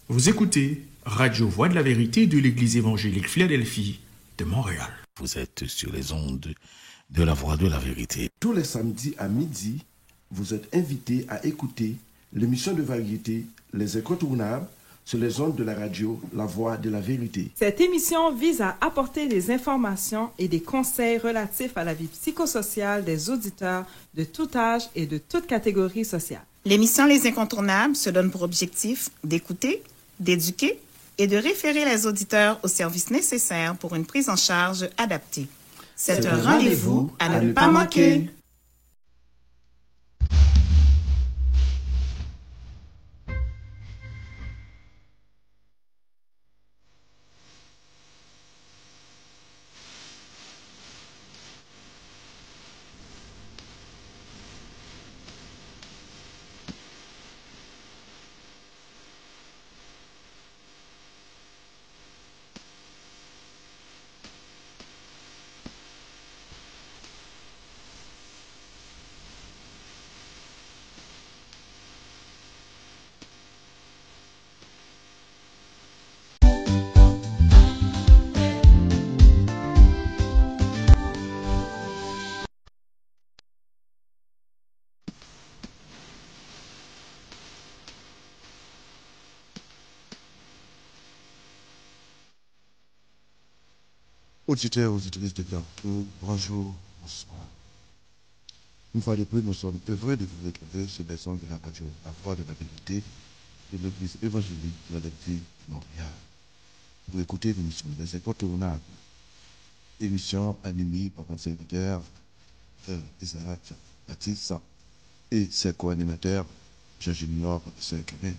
Vous écoutez Radio Voix de la Vérité de l'Église évangélique Philadelphie de Montréal. Vous êtes sur les ondes de la Voix de la Vérité. Tous les samedis à midi, vous êtes invités à écouter l'émission de variété Les Incontournables sur les ondes de la radio La Voix de la Vérité. Cette émission vise à apporter des informations et des conseils relatifs à la vie psychosociale des auditeurs de tout âge et de toute catégorie sociale. L'émission Les Incontournables se donne pour objectif d'écouter, d'éduquer et de référer les auditeurs aux services nécessaires pour une prise en charge adaptée. C'est un rendez-vous à ne pas manquer. Auditeurs, auditrices de Carrefour, bonjour, bonsoir. Une fois de plus, nous sommes heureux de vous retrouver sur les ondes de la radio La Voix de la Vérité de l'Église évangélique Philadelphie de Montréal. Pour écouter l'émission Les Incontournables, émission animée par un serviteur, Isaac Baptiste, et ses co-animateurs, Jean Junior et Saint-Camin.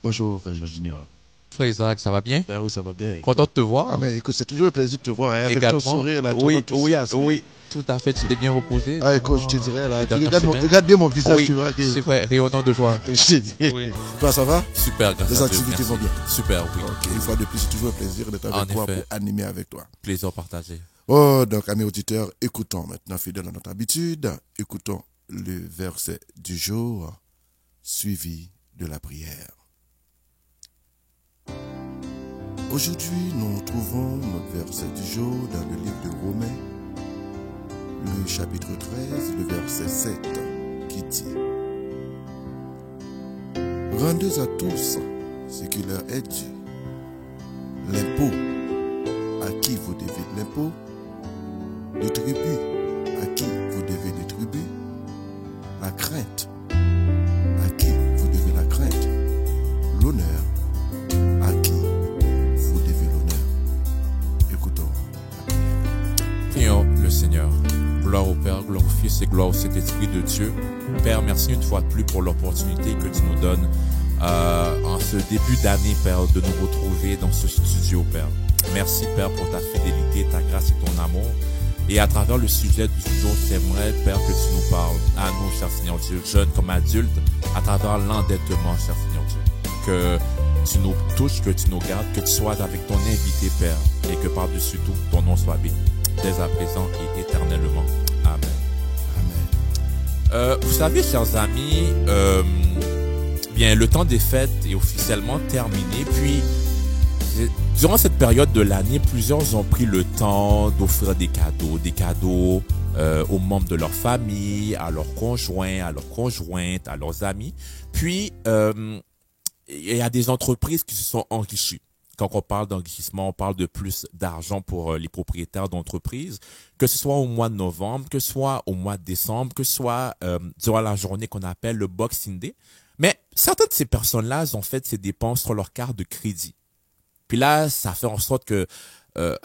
Bonjour, Jean Junior. Frère Isaac, ça va bien? Ben oui, ça va bien. Content de te voir. Ah, mais écoute, c'est toujours un plaisir de te voir. Hein, avec Également. ton sourire, là, Oui, enthousiasme. oui, tout à fait. Tu t'es bien reposé. Ah, écoute, je te dirais, là, tu Dans ta regarde bien mon visage, Oui, tu vois. c'est vrai, rayonnant de joie. Je te dis. Oui. Toi, ça va? Super, grâce Les à Dieu, activités merci. vont bien. Super, oui. Ok, une fois de plus, c'est toujours un plaisir d'être En avec toi effet. pour animer avec toi. Plaisir partagé. Oh, donc, amis auditeurs, écoutons maintenant, fidèles à notre habitude, écoutons le verset du jour, suivi de la prière. Aujourd'hui, nous trouvons notre verset du jour dans le livre de Romains, le chapitre 13, le verset 7, qui dit « Rendez à tous ce qui leur est dû, l'impôt à qui vous devez l'impôt, le tribut à qui vous devez le tribut, la crainte à qui vous devez la crainte, l'honneur à qui vous devez l'honneur. » Écoutons la prière. Prions le Seigneur. Gloire au Père, gloire au Fils et gloire au Saint-Esprit de Dieu. Père, merci une fois de plus pour l'opportunité que tu nous donnes en ce début d'année, Père, de nous retrouver dans ce studio, Père. Merci, Père, pour ta fidélité, ta grâce et ton amour. Et à travers le sujet du jour, j'aimerais, Père, que tu nous parles à nous, cher Seigneur Dieu, jeunes comme adultes, à travers l'endettement, cher Seigneur Dieu. Que tu nous touches, que tu nous gardes, que tu sois avec ton invité, Père, et que par-dessus tout, ton nom soit béni, dès à présent et éternellement. Amen. Amen. Vous savez, chers amis, bien, le temps des fêtes est officiellement terminé, puis durant cette période de l'année, plusieurs ont pris le temps d'offrir des cadeaux aux membres de leur famille, à leurs conjoints, à leurs conjointes, à leurs amis. Puis, il y a des entreprises qui se sont enrichies. Quand on parle d'enrichissement, on parle de plus d'argent pour les propriétaires d'entreprises, que ce soit au mois de novembre, que ce soit au mois de décembre, que ce soit durant la journée qu'on appelle le Boxing Day. Mais certaines de ces personnes-là ont fait ces dépenses sur leur carte de crédit. Puis là, ça fait en sorte que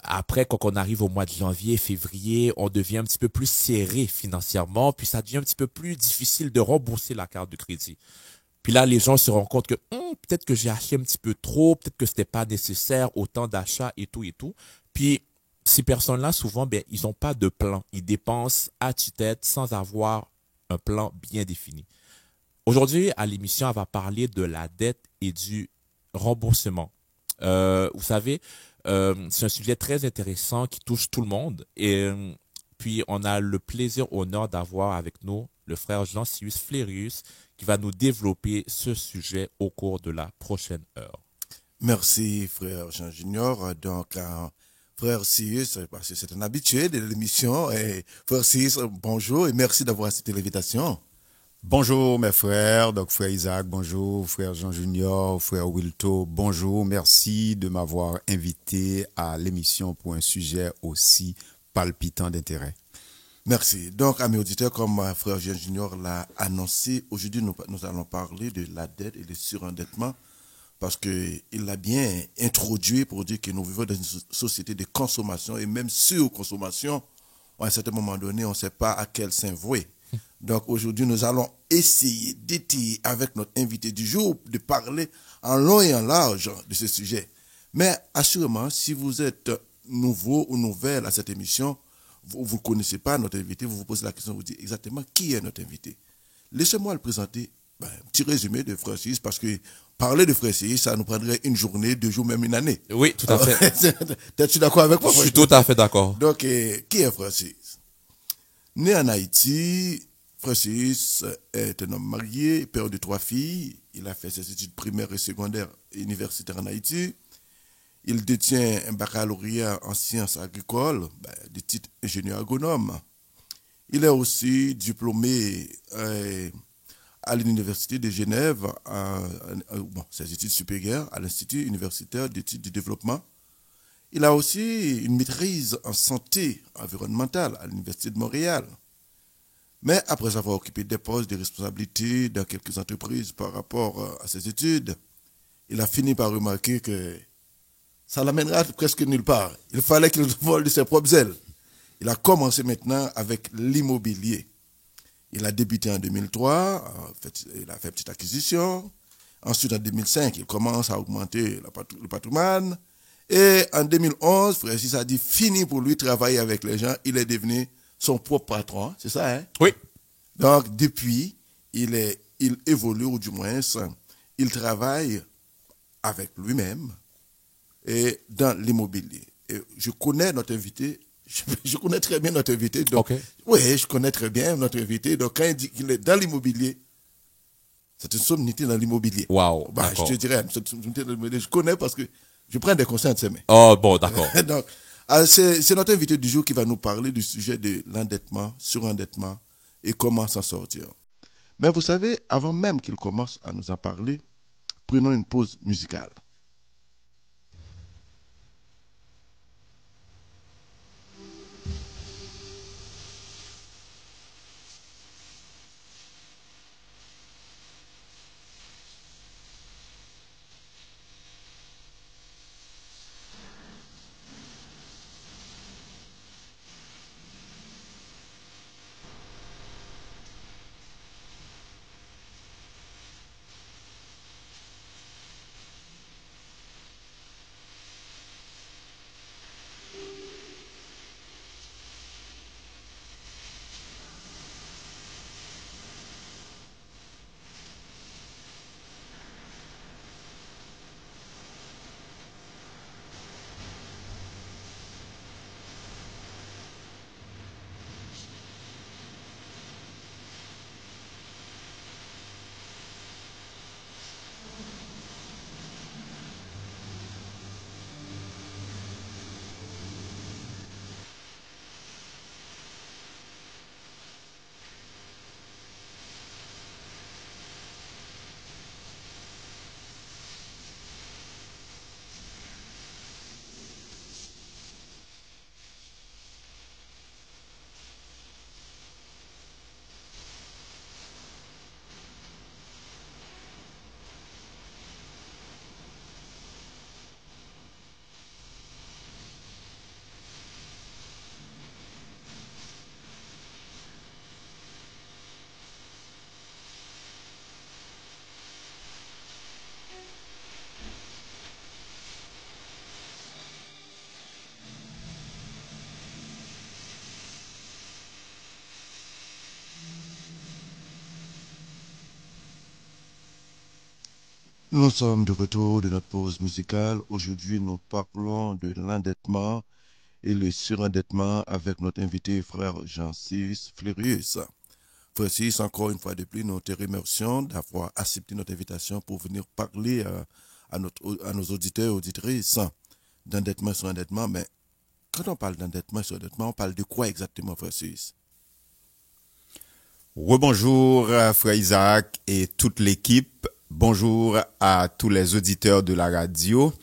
après, quand on arrive au mois de janvier, février, on devient un petit peu plus serré financièrement, puis ça devient un petit peu plus difficile de rembourser la carte de crédit. Puis là, les gens se rendent compte que peut-être que j'ai acheté un petit peu trop, peut-être que c'était pas nécessaire, autant d'achats et tout et tout. Puis ces personnes-là, souvent, ben, ils n'ont pas de plan. Ils dépensent à tue-tête sans avoir un plan bien défini. Aujourd'hui, à l'émission, on va parler de la dette et du remboursement. Vous savez, c'est un sujet très intéressant qui touche tout le monde. Et puis, on a le plaisir, honneur d'avoir avec nous le frère Jean-Sius Flérius, qui qui va nous développer ce sujet au cours de la prochaine heure. Merci, frère Jean Junior. Donc, frère Cyrus, parce que c'est un habitué de l'émission. Et frère Cyrus, bonjour et merci d'avoir accepté l'invitation. Bonjour mes frères, donc frère Isaac, bonjour, frère Jean Junior, frère Wilto, bonjour, merci de m'avoir invité à l'émission pour un sujet aussi palpitant d'intérêt. Merci. Donc, amis auditeurs, comme frère Jean Junior l'a annoncé, aujourd'hui nous allons parler de la dette et du surendettement parce qu'il l'a bien introduit pour dire que nous vivons dans une société de consommation et même surconsommation. À un certain moment donné, on ne sait pas à quel saint vouer. Donc aujourd'hui, nous allons essayer d'étayer avec notre invité du jour, de parler en long et en large de ce sujet. Mais assurément, si vous êtes nouveau ou nouvelle à cette émission, vous ne connaissez pas notre invité, vous vous posez la question, vous dites exactement qui est notre invité. Laissez-moi le présenter, un petit résumé de Frère Cyrus, parce que parler de Frère Cyrus, ça nous prendrait une journée, 2 jours, même une année. Oui, tout à fait. Es-tu d'accord avec moi? Je suis tout à fait d'accord. Donc, qui est Frère Cyrus? Né en Haïti, Frère Cyrus est un homme marié, père de 3 filles. Il a fait ses études primaires et secondaires et universitaires en Haïti. Il détient un baccalauréat en sciences agricoles, des titres ingénieur agronome. Il est aussi diplômé à l'Université de Genève, ses études supérieures à l'Institut universitaire d'études du développement. Il a aussi une maîtrise en santé environnementale à l'Université de Montréal. Mais après avoir occupé des postes de responsabilité dans quelques entreprises par rapport à ses études, il a fini par remarquer que ça l'amènera presque nulle part. Il fallait qu'il vole de ses propres ailes. Il a commencé maintenant avec l'immobilier. Il a débuté en 2003, il a fait une petite acquisition. Ensuite, en 2005, il commence à augmenter le patrimoine. Et en 2011, Frère Cyrus a dit fini pour lui travailler avec les gens. Il est devenu son propre patron, c'est ça, hein? Oui. Donc, depuis, il évolue, ou du moins, il travaille avec lui-même et dans l'immobilier. Et je connais notre invité, je connais très bien notre invité. Donc, okay. Oui, je connais très bien notre invité. Donc, quand il dit qu'il est dans l'immobilier, c'est une sommité dans l'immobilier. Waouh. Je te dirais, je connais parce que je prends des conseils de ses mains. Oh, bon, d'accord. Donc, c'est notre invité du jour qui va nous parler du sujet de l'endettement, surendettement et comment s'en sortir. Mais vous savez, avant même qu'il commence à nous en parler, prenons une pause musicale. Nous sommes de retour de notre pause musicale. Aujourd'hui, nous parlons de l'endettement et le surendettement avec notre invité frère Jean-Cyrus Fleurius. Francis, encore une fois de plus, nous te remercions d'avoir accepté notre invitation pour venir parler à nos auditeurs et auditrices d'endettement sur endettement. Mais quand on parle d'endettement sur endettement, on parle de quoi exactement, Francis? Rebonjour, frère Isaac et toute l'équipe. Bonjour à tous les auditeurs de la radio.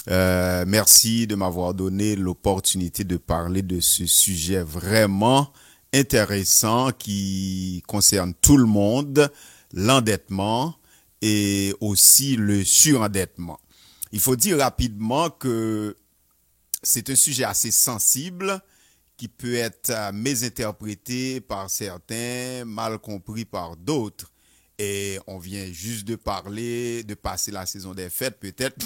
Merci de m'avoir donné l'opportunité de parler de ce sujet vraiment intéressant qui concerne tout le monde, l'endettement et aussi le surendettement. Il faut dire rapidement que c'est un sujet assez sensible qui peut être mésinterprété par certains, mal compris par d'autres. Et on vient juste de passer la saison des fêtes, peut-être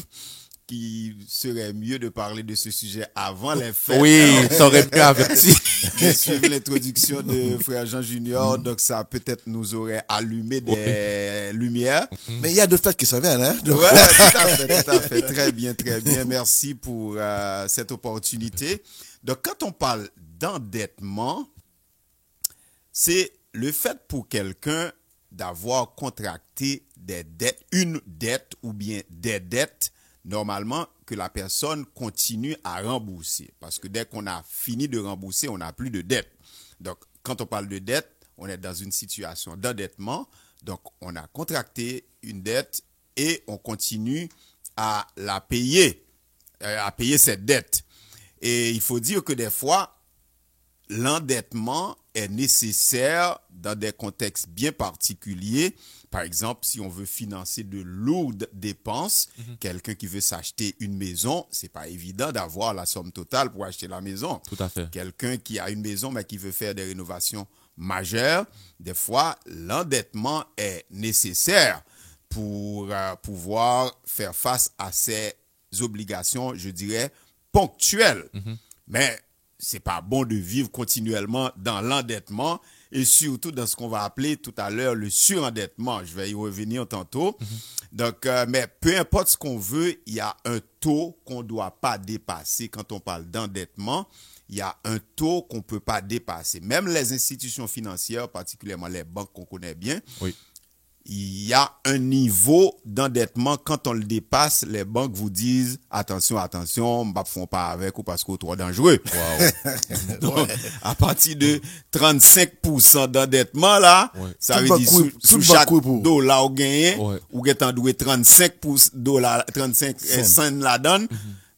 qu'il serait mieux de parler de ce sujet avant les fêtes. Oui, ça aurait pu avertir. Suivre l'introduction de frère Jean Junior, donc ça peut-être nous aurait allumé des lumières. Mais il y a d'autres fêtes qui s'en viennent, hein? Donc... Ouais, tout à fait. Très bien. Merci pour cette opportunité. Donc, quand on parle d'endettement, c'est le fait pour quelqu'un d'avoir contracté des dettes, une dette ou bien des dettes, normalement, que la personne continue à rembourser. Parce que dès qu'on a fini de rembourser, on n'a plus de dette. Donc, quand on parle de dette, on est dans une situation d'endettement. Donc, on a contracté une dette et on continue à la payer, à payer cette dette. Et il faut dire que des fois, l'endettement est nécessaire dans des contextes bien particuliers. Par exemple, si on veut financer de lourdes dépenses, quelqu'un qui veut s'acheter une maison, c'est pas évident d'avoir la somme totale pour acheter la maison. Tout à fait. Quelqu'un qui a une maison mais qui veut faire des rénovations majeures, des fois, l'endettement est nécessaire pour pouvoir faire face à ces obligations, je dirais, ponctuelles. Mais c'est pas bon de vivre continuellement dans l'endettement et surtout dans ce qu'on va appeler tout à l'heure le surendettement. Je vais y revenir tantôt. Donc, mais peu importe ce qu'on veut, il y a un taux qu'on ne doit pas dépasser quand on parle d'endettement. Il y a un taux qu'on ne peut pas dépasser. Même les institutions financières, particulièrement les banques qu'on connaît bien, Oui. il y a un niveau d'endettement. Quand on le dépasse, les banques vous disent attention, on ne font pas avec ou parce qu'on est trop dangereux. Wow. Donc, à partir de 35% d'endettement, là, Ouais. ça Tout veut dire sous chaque dollar ou gagné, Ouais. ou que t'en doué 35 cents la donne.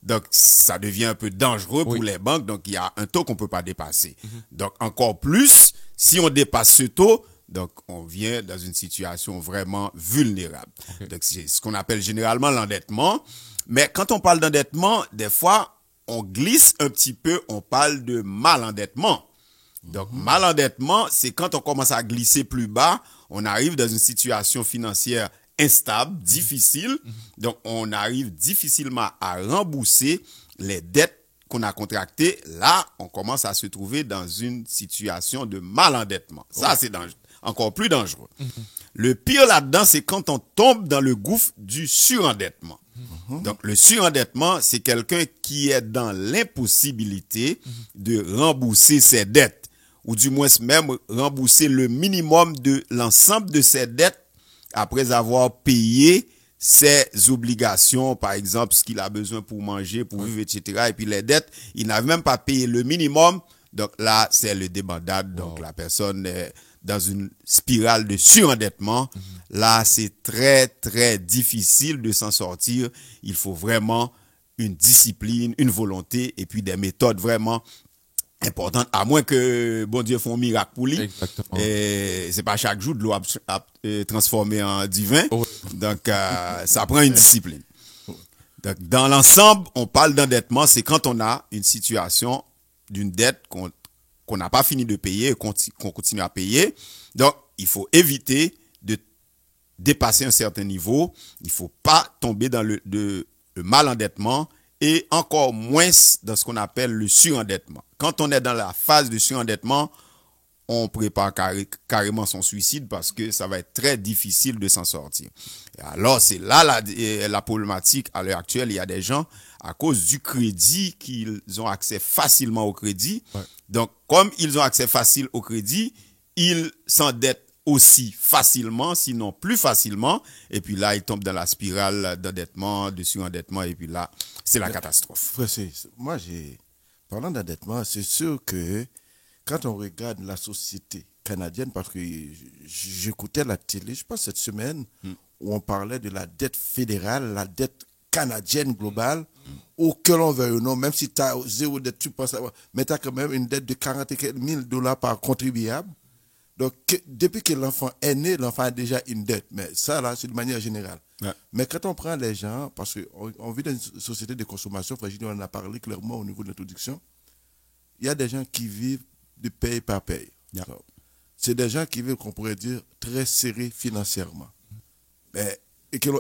Donc, ça devient un peu dangereux pour les banques. Donc, il y a un taux qu'on peut pas dépasser. Donc, encore plus, si on dépasse ce taux, donc, on vient dans une situation vraiment vulnérable. Donc, c'est ce qu'on appelle généralement l'endettement. Mais quand on parle d'endettement, des fois, on glisse un petit peu, on parle de malendettement. Donc, malendettement, c'est quand on commence à glisser plus bas, on arrive dans une situation financière instable, difficile. Donc, on arrive difficilement à rembourser les dettes qu'on a contractées. Là, on commence à se trouver dans une situation de malendettement. Ça, c'est encore plus dangereux. Le pire là-dedans, c'est quand on tombe dans le gouffre du surendettement. Donc, le surendettement, c'est quelqu'un qui est dans l'impossibilité de rembourser ses dettes, ou du moins même rembourser le minimum de l'ensemble de ses dettes après avoir payé ses obligations, par exemple, ce qu'il a besoin pour manger, pour vivre, etc. Et puis les dettes, il n'a même pas payé le minimum. Donc là, c'est le débandade. Donc la personne est dans une spirale de surendettement. Là, c'est très, très difficile de s'en sortir. Il faut vraiment une discipline, une volonté et puis des méthodes vraiment importantes, à moins que bon Dieu fasse un miracle pour lui. Exactement. Et c'est pas chaque jour de l'eau à transformer en divin. Oh. Donc, ça prend une discipline. Donc, dans l'ensemble, on parle d'endettement, c'est quand on a une situation d'une dette qu'on n'a pas fini de payer, qu'on continue à payer. Donc, il faut éviter de dépasser un certain niveau. Il faut pas tomber dans le malendettement et encore moins dans ce qu'on appelle le surendettement. Quand on est dans la phase de surendettement, on prépare carrément son suicide parce que ça va être très difficile de s'en sortir. Et alors, c'est là la problématique à l'heure actuelle. Il y a des gens, à cause du crédit, qu'ils ont accès facilement au crédit. Ouais. Donc, comme ils ont accès facile au crédit, il s'endette aussi facilement, sinon plus facilement, et puis là, il tombe dans la spirale d'endettement, de surendettement, et puis là, c'est la catastrophe. Moi, parlant d'endettement, c'est sûr que quand on regarde la société canadienne, parce que j'écoutais la télé, je pense cette semaine, où on parlait de la dette fédérale, la dette canadienne globale, ou que l'on veuille ou non, même si tu as zéro dette, tu penses avoir, mais tu as quand même une dette de 40 000 $ par contribuable. Donc, depuis que l'enfant est né, l'enfant a déjà une dette. Mais ça, là, c'est de manière générale. Ouais. Mais quand on prend les gens, parce qu'on vit dans une société de consommation, Frère Junior en a parlé clairement au niveau de l'introduction, il y a des gens qui vivent de paye par paye. Yeah. C'est des gens qui vivent, qu'on pourrait dire, très serrés financièrement. Mais,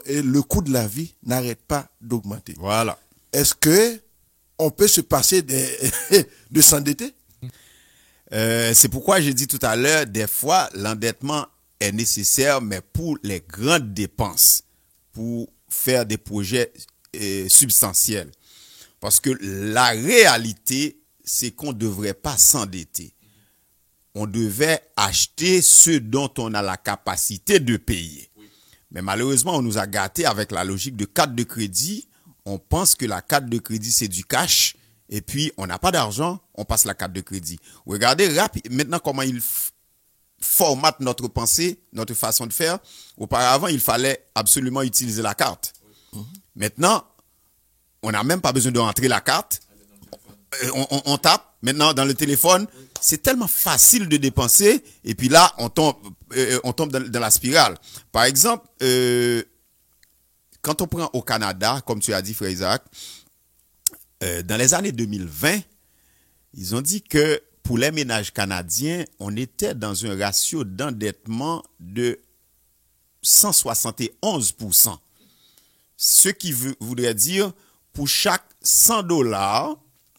et le coût de la vie n'arrête pas d'augmenter. Voilà. Est-ce que on peut se passer de s'endetter? C'est pourquoi j'ai dit tout à l'heure, des fois, l'endettement est nécessaire, mais pour les grandes dépenses, pour faire des projets substantiels. Parce que la réalité, c'est qu'on ne devrait pas s'endetter. On devait acheter ce dont on a la capacité de payer. Oui. Mais malheureusement, on nous a gâtés avec la logique de carte de crédit. On pense que la carte de crédit, c'est du cash. Et puis, on n'a pas d'argent, on passe la carte de crédit. Regardez maintenant comment il formate notre pensée, notre façon de faire. Auparavant, il fallait absolument utiliser la carte. Maintenant, on n'a même pas besoin de rentrer la carte. On tape maintenant dans le téléphone. C'est tellement facile de dépenser. Et puis là, on tombe dans la spirale. Par exemple, quand on prend au Canada, comme tu as dit, Frère Isaac, dans les années 2020, ils ont dit que pour les ménages canadiens, on était dans un ratio d'endettement de 171%. Ce qui voudrait dire, pour chaque 100 $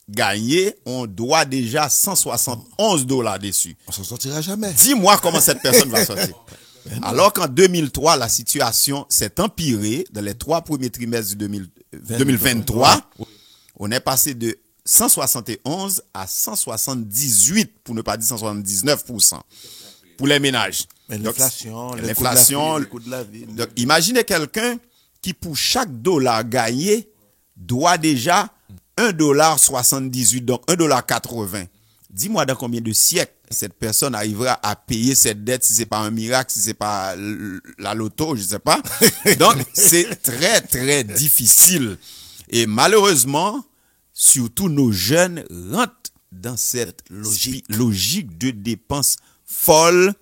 gagnés, on doit déjà 171 $ dessus. On s'en sortira jamais. Dis-moi comment cette personne va sortir. Alors qu'en 2003, la situation s'est empirée dans les 3 premiers trimestres de 2023. On est passé de 171 à 178, pour ne pas dire 179% pour les ménages. Mais l'inflation, le coût de la vie. Donc, imaginez quelqu'un qui, pour chaque dollar gagné, doit déjà 1,78 $, donc 1,80 $. Dis-moi dans combien de siècles cette personne arrivera à payer cette dette, si c'est pas un miracle, si c'est pas la loto, je sais pas. Donc, c'est très, très difficile. Et malheureusement, surtout nos jeunes rentrent dans cette logique de dépenses folles.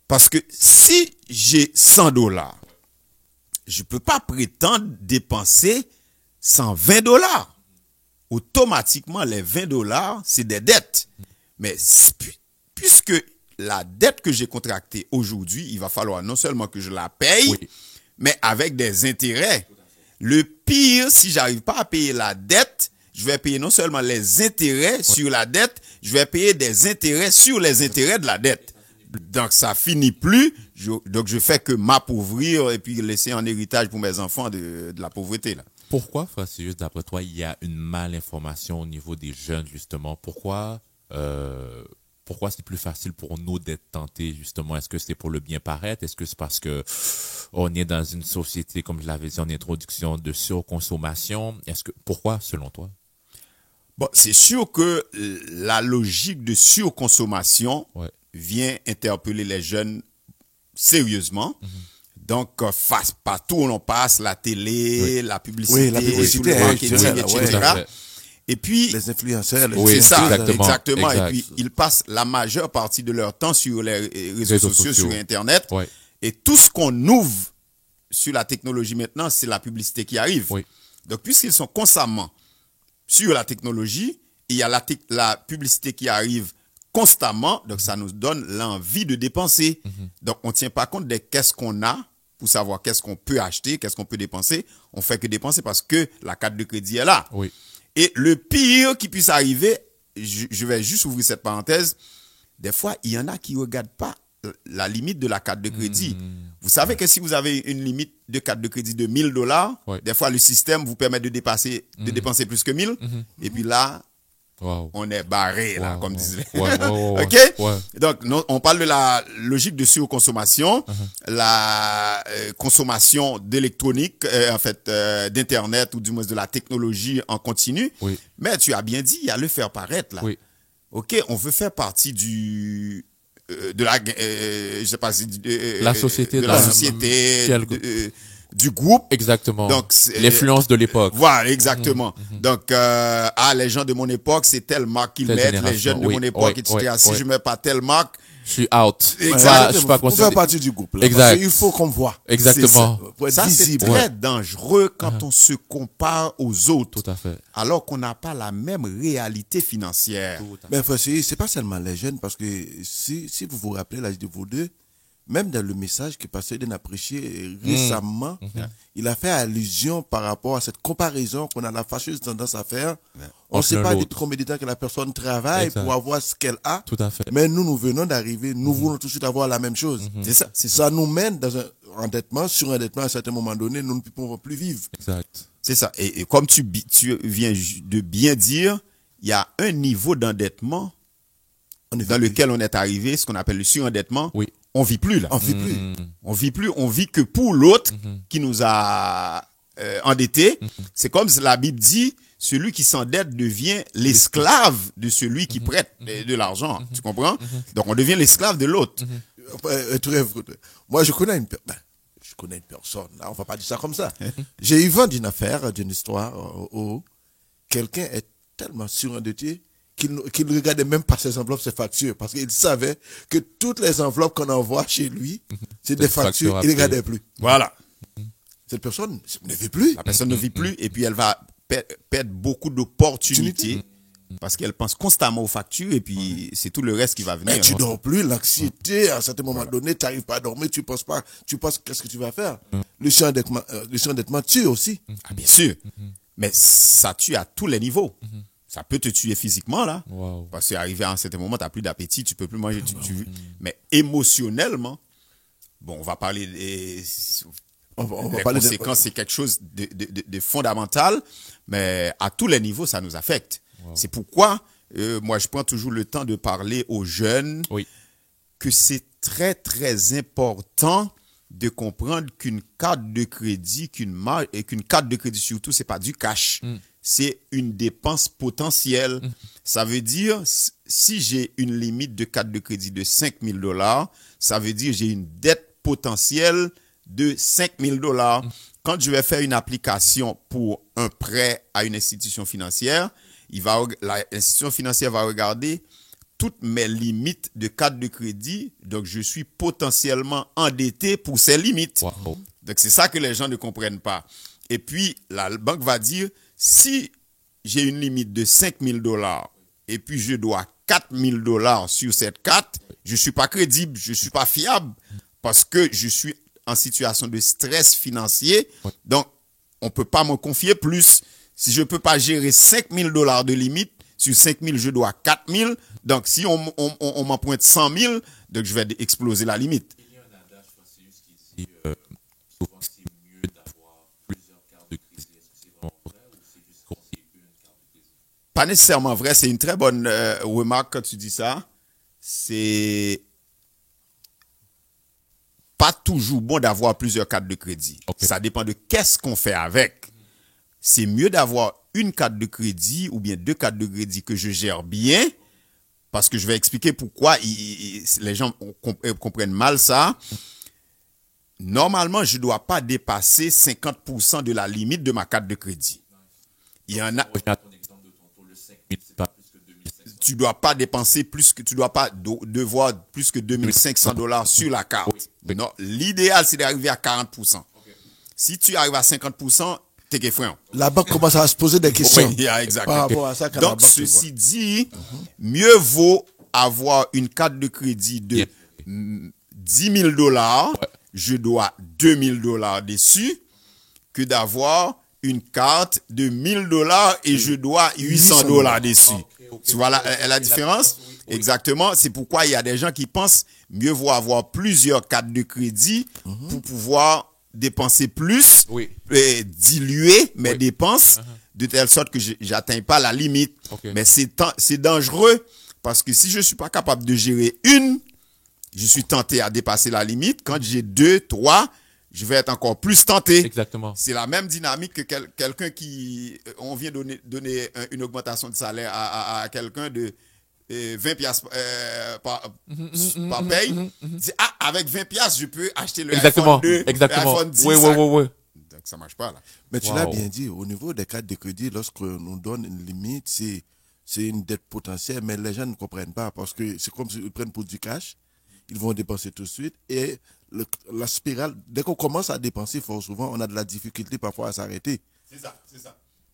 Parce que si j'ai 100 $, je peux pas prétendre dépenser 120 $. Automatiquement, les 20 $, c'est des dettes. Mais puisque la dette que j'ai contractée aujourd'hui, il va falloir non seulement que je la paye, oui, mais avec des intérêts. Le pire, si j'arrive pas à payer la dette, je vais payer non seulement les intérêts sur la dette, je vais payer des intérêts sur les intérêts de la dette. Donc, ça finit plus. Donc, je fais que m'appauvrir et puis laisser en héritage pour mes enfants de la pauvreté, là. Pourquoi, Francis, d'après toi, il y a une malinformation au niveau des jeunes, justement? Pourquoi c'est plus facile pour nous d'être tentés, justement? Est-ce que c'est pour le bien paraître? Est-ce que c'est parce que on est dans une société, comme je l'avais dit en introduction, de surconsommation? Pourquoi, selon toi? Bon, c'est sûr que la logique de surconsommation vient interpeller les jeunes sérieusement. Donc, partout où on passe, la télé, la publicité, le marketing, etc. Et puis, les influenceurs, c'est ça, exactement. Exact. Et puis, ils passent la majeure partie de leur temps sur les réseaux sociaux, sur Internet. Ouais. Et tout ce qu'on ouvre sur la technologie maintenant, c'est la publicité qui arrive. Oui. Donc, puisqu'ils sont constamment sur la technologie, il y a la publicité qui arrive constamment, donc ça nous donne l'envie de dépenser. Donc, on ne tient pas compte de qu'est-ce qu'on a pour savoir qu'est-ce qu'on peut acheter, qu'est-ce qu'on peut dépenser. On fait que dépenser parce que la carte de crédit est là. Oui. Et le pire qui puisse arriver, je vais juste ouvrir cette parenthèse, des fois, il y en a qui ne regardent pas la limite de la carte de crédit. Vous savez que si vous avez une limite de carte de crédit de 1 000 $, des fois, le système vous permet de dépenser plus que 1 000. Et puis là, Wow. on est barré, là, Wow, comme wow. disent les... Ouais. OK? Ouais. Donc, on parle de la logique de surconsommation, la consommation d'électronique, en fait, d'Internet ou du moins de la technologie en continu. Oui. Mais tu as bien dit, il y a le faire paraître, là. Oui. OK, on veut faire partie de la, je sais pas si, La société de de la la- société, Quel- du groupe. Exactement. Donc, c'est- L'influence de l'époque. Voilà, exactement. Donc, les gens de mon époque, c'est telle marque qu'ils Telle mettent, les génération, jeunes de oui, mon époque, oui, etc. oui, si oui. je mets pas telle marque, Je suis out. Exactement. Voilà, je suis pas Pour faire considéré. partie du groupe. Là, Exact. Parce qu'il faut qu'on voit. Exactement. Pour être ça, c'est visible. très dangereux quand on se compare aux autres, Tout à fait. alors qu'on n'a pas la même réalité financière. Mais frère, c'est pas seulement les jeunes, parce que si vous vous rappelez l'âge de vous deux, même dans le message que Pasteur Eden a prêché récemment, il a fait allusion par rapport à cette comparaison qu'on a la fâcheuse tendance à faire. On ne Entre sait l'un pas l'autre. depuis combien de temps que la personne travaille Exact. pour avoir ce qu'elle a. Tout à fait. Mais nous venons d'arriver, nous voulons tout de suite avoir la même chose. C'est ça. Ça nous mène dans un endettement, surendettement à un certain moment donné, nous ne pouvons plus vivre. Exact. C'est ça. Et comme tu viens de bien dire, il y a un niveau d'endettement dans lequel on est arrivé, ce qu'on appelle le surendettement. Oui. On vit plus là. On ne vit plus. On vit plus, on vit que pour l'autre qui nous a endettés. C'est comme la Bible dit, celui qui s'endette devient l'esclave de celui qui prête de l'argent. Tu comprends? Donc on devient l'esclave de l'autre. Moi, je connais une personne, là, on va pas dire ça comme ça. J'ai eu vent d'une affaire, d'une histoire, où quelqu'un est tellement surendetté qu'il ne regardait même pas ses enveloppes, ses factures, parce qu'il savait que toutes les enveloppes qu'on envoie chez lui, c'est des factures, il ne regardait plus. Voilà. Cette personne ne vit plus. La personne ne vit plus et puis elle va perdre beaucoup d'opportunités parce qu'elle pense constamment aux factures et puis c'est tout le reste qui va venir. Mais tu dors plus, l'anxiété, à un certain moment donné, tu n'arrives pas à dormir, tu penses qu'est-ce que tu vas faire. Le surendettement tue aussi. Ah, bien sûr. Mais ça tue à tous les niveaux. Ça peut te tuer physiquement, là. Wow. Parce qu'arrivé à un certain moment, tu n'as plus d'appétit, tu peux plus manger. Mais émotionnellement, bon, on va parler des On va les parler de- conséquences, c'est quelque chose de fondamental, mais à tous les niveaux, ça nous affecte. C'est pourquoi, moi, je prends toujours le temps de parler aux jeunes Oui. que c'est très, très important de comprendre qu'une carte de crédit, qu'une carte de crédit surtout, c'est pas du cash. C'est une dépense potentielle. Ça veut dire, si j'ai une limite de carte de crédit de $5,000, ça veut dire j'ai une dette potentielle de $5,000. Quand je vais faire une application pour un prêt à une institution financière, l'institution financière va regarder toutes mes limites de carte de crédit. Donc, je suis potentiellement endetté pour ces limites. Wow. Donc, c'est ça que les gens ne comprennent pas. Et puis, la banque va dire, si j'ai une limite de $5,000 et puis je dois $4,000 sur cette carte, je ne suis pas crédible, je ne suis pas fiable parce que je suis en situation de stress financier. Donc, on ne peut pas me confier plus. Si je ne peux pas gérer $5,000 de limite, sur 5,000, je dois 4,000. Donc, si on m'emprunte 100,000, donc je vais exploser la limite. Il y a un adage facile qui dit souvent c'est mieux d'avoir plusieurs cartes de crédit. Est-ce que c'est vraiment vrai ou c'est juste conseiller une carte de crédit? Pas nécessairement vrai, c'est une très bonne remarque quand tu dis ça. C'est pas toujours bon d'avoir plusieurs cartes de crédit. Okay. Ça dépend de qu'est-ce qu'on fait avec. C'est mieux d'avoir une carte de crédit ou bien deux cartes de crédit que je gère bien, parce que je vais expliquer pourquoi les gens comprennent mal ça. Normalement, je ne dois pas dépasser 50% de la limite de ma carte de crédit. Il y en a. Ton exemple de tantôt, le 5,000, c'est pas plus que 2,500. Tu dois pas dépenser tu dois pas devoir plus que $2,500 sur la carte. Non, l'idéal, c'est d'arriver à 40%. Si tu arrives à 50%, t'es qu'effrayant. La banque commence à se poser des questions. Oui, yeah, exact. Par rapport à ça, quand la Donc, banque te ceci dit, mieux vaut avoir une carte de crédit de $10,000, je dois $2,000 dessus, que d'avoir une carte de $1,000 et je dois $800 dessus. Tu vois la différence? Exactement. C'est pourquoi il y a des gens qui pensent mieux vaut avoir plusieurs cartes de crédit pour pouvoir dépenser plus, Oui. diluer mes Oui. dépenses, de telle sorte que j'atteins pas la limite. Ok. Mais c'est dangereux parce que si je suis pas capable de gérer une, je suis tenté à dépasser la limite. Quand j'ai 2, 3, je vais être encore plus tenté. Exactement. C'est la même dynamique que quelqu'un qui, on vient donner une augmentation de salaire à quelqu'un de 20 piastres par paye. Dit, avec 20 piastres, je peux acheter le Exactement. iPhone 2, Exactement. l'iPhone 10. Oui. Donc, ça marche pas, là. Mais tu Wow. l'as bien dit, au niveau des cartes de crédit, lorsque nous donne une limite, c'est une dette potentielle, mais les gens ne comprennent pas parce que c'est comme s'ils prennent pour du cash, ils vont dépenser tout de suite et la spirale, dès qu'on commence à dépenser fort souvent, on a de la difficulté parfois à s'arrêter. C'est ça.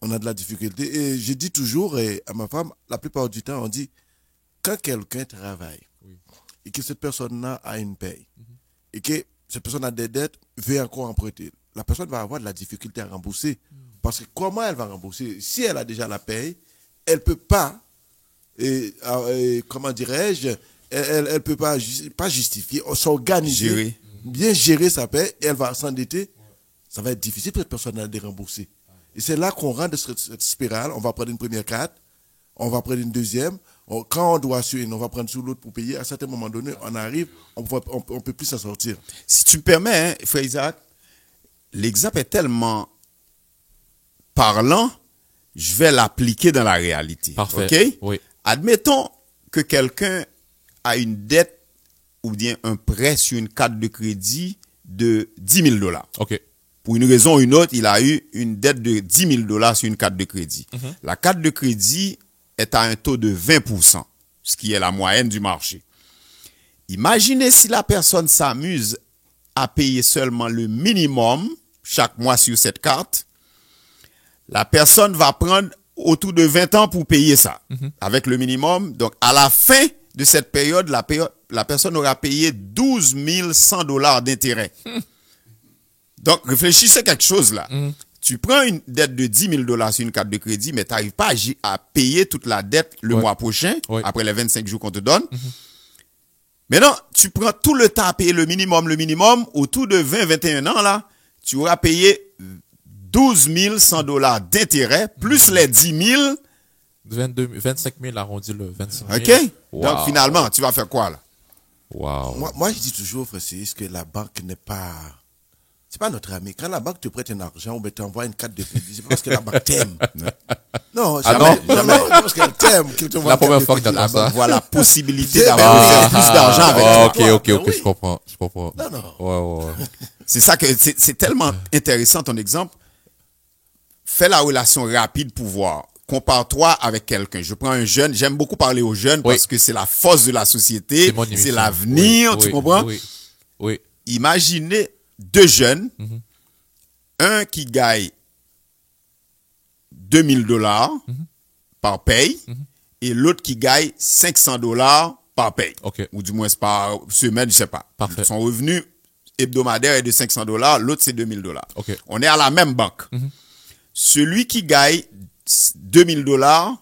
On a de la difficulté. Et je dis toujours à ma femme, la plupart du temps, on dit, quand quelqu'un travaille et que cette personne-là a une paye et que cette personne a des dettes, veut encore emprunter, la personne va avoir de la difficulté à rembourser. Parce que comment elle va rembourser? Si elle a déjà la paye, elle ne peut pas, comment dirais-je, elle ne peut pas justifier, s'organiser, Gérer. bien gérer sa paye, et elle va s'endetter. Ça va être difficile pour cette personne de rembourser. Et c'est là qu'on rentre dans cette spirale. On va prendre une première carte, on va prendre une deuxième. Quand on doit suivre une, on va prendre sur l'autre pour payer. À un certain moment donné, on arrive, on peut plus s'en sortir. Si tu me permets, hein, frère Isaac, l'exemple est tellement parlant, je vais l'appliquer dans la réalité. Parfait. OK? Oui. Admettons que quelqu'un a une dette ou bien un prêt sur une carte de crédit de 10 000 $. OK. Pour une raison ou une autre, il a eu une dette de 10 000 $ sur une carte de crédit. La carte de crédit est à un taux de 20%, ce qui est la moyenne du marché. Imaginez si la personne s'amuse à payer seulement le minimum chaque mois sur cette carte. La personne va prendre autour de 20 ans pour payer ça, avec le minimum. Donc, à la fin de cette période, la personne aura payé 12 100 $ d'intérêt. Donc, réfléchissez quelque chose là. Tu prends une dette de 10 000 $ sur une carte de crédit, mais tu n'arrives pas à payer toute la dette le mois prochain, après les 25 jours qu'on te donne. Maintenant, tu prends tout le temps à payer le minimum, autour de 20-21 ans là, tu auras payé 12 100 $ d'intérêt, plus les 10 000. 25 000 arrondi le 25 000. OK? Wow. Donc, finalement, tu vas faire quoi là? Wow. Moi, je dis toujours, Francis, que la banque n'est pas... C'est pas notre ami. Quand la banque te prête un argent ou t'envoie une carte de crédit, c'est parce que la banque t'aime. Non, jamais. C'est parce qu'elle t'aime. Qu'elle t'envoie La une carte première de fois que crédit, j'entends la ça. banque. Voilà la possibilité C'est- d'avoir ben oui. de faire plus d'argent avec toi. Ok, Ben oui. je comprends. Non. Ouais. C'est ça que c'est tellement intéressant ton exemple. Fais la relation rapide pour voir. Compare-toi avec quelqu'un. Je prends un jeune. J'aime beaucoup parler aux jeunes parce que c'est la force de la société. C'est mon émission. C'est l'avenir. Tu comprends? Oui. Imaginez deux jeunes. Un qui gagne 2000 $ par paye et l'autre qui gagne 500 $ par paye. OK. Ou du moins par semaine, je sais pas. Parfait. Son revenu hebdomadaire est de 500 $, l'autre c'est 2000 $. OK. On est à la même banque. Celui qui gagne 2000 $,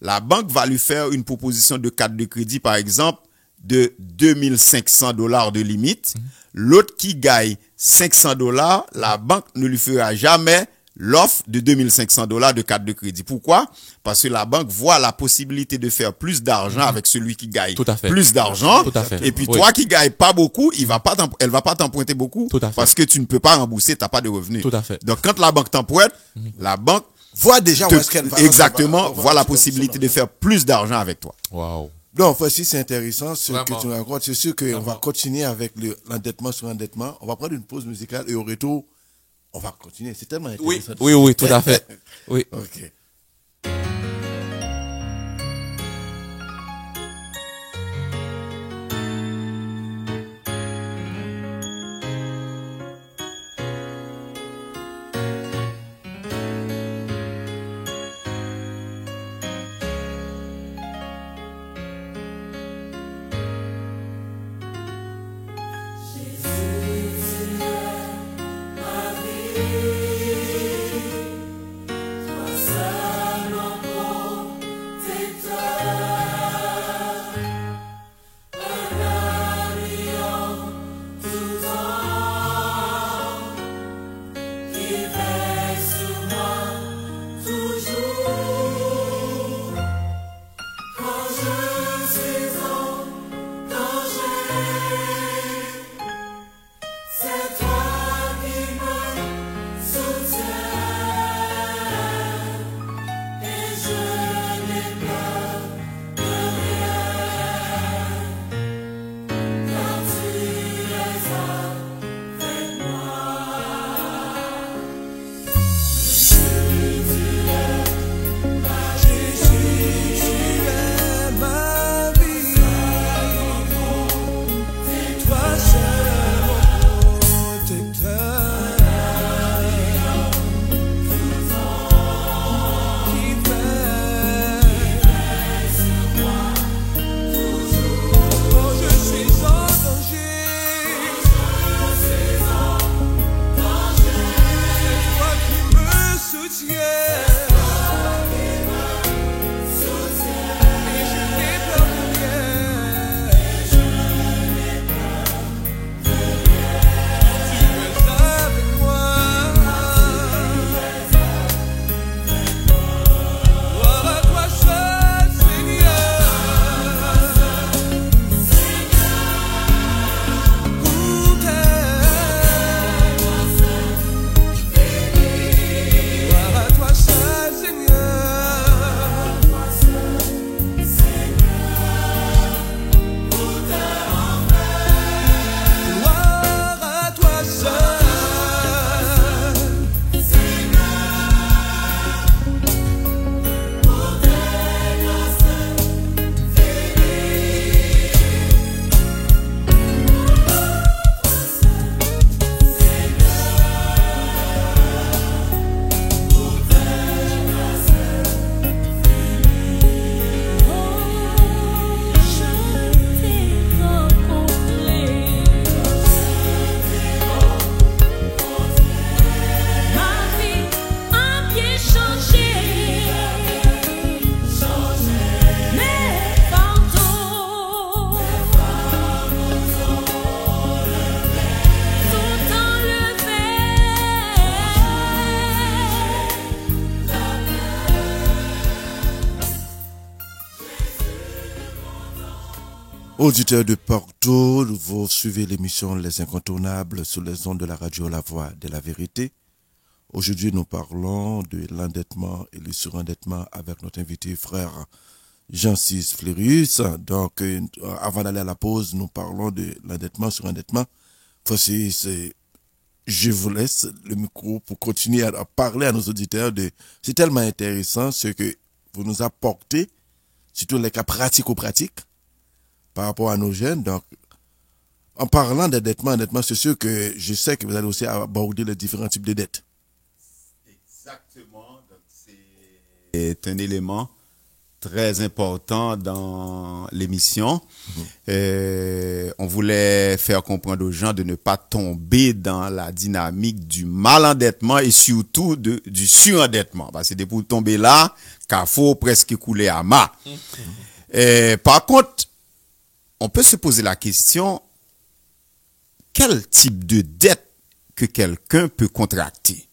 la banque va lui faire une proposition de carte de crédit, par exemple, de 2500 $ de limite. L'autre qui gagne 500 $, la banque ne lui fera jamais l'offre de 2500 $ de carte de crédit. Pourquoi? Parce que la banque voit la possibilité de faire plus d'argent avec celui qui gagne Tout à fait. plus d'argent. Tout à fait. Et puis Oui. toi qui gagne pas beaucoup, elle va pas t'emprunter beaucoup Tout à fait. parce que tu ne peux pas rembourser, tu n'as pas de revenus. Tout à fait. Donc quand la banque t'emprunte, la banque Vois déjà où est-ce qu'elle va. exactement, voit la possibilité de faire plus d'argent avec toi. Wow. Non, Francis, c'est intéressant ce Vraiment. que tu racontes. C'est sûr qu'on va continuer avec l'endettement sur endettement. On va prendre une pause musicale et au retour, on va continuer. C'est tellement intéressant. Oui, tout à fait. Oui. OK. Toi Auditeurs de partout, vous suivez l'émission Les Incontournables sur les ondes de la radio La Voix de la Vérité. Aujourd'hui, nous parlons de l'endettement et le surendettement avec notre invité frère Jean-Cis Fleurus. Donc, avant d'aller à la pause, nous parlons de l'endettement, surendettement. Je vous laisse le micro pour continuer à parler à nos auditeurs c'est tellement intéressant ce que vous nous apportez, surtout les cas pratico-pratiques par rapport à nos jeunes. Donc, en parlant d'endettement, c'est sûr que je sais que vous allez aussi aborder les différents types de dettes. Exactement. C'est un élément très important dans l'émission. On voulait faire comprendre aux gens de ne pas tomber dans la dynamique du malendettement et surtout du surendettement. Parce que pour tomber là, qu'il faut presque couler à mât. Par contre, on peut se poser la question, quel type de dette que quelqu'un peut contracter?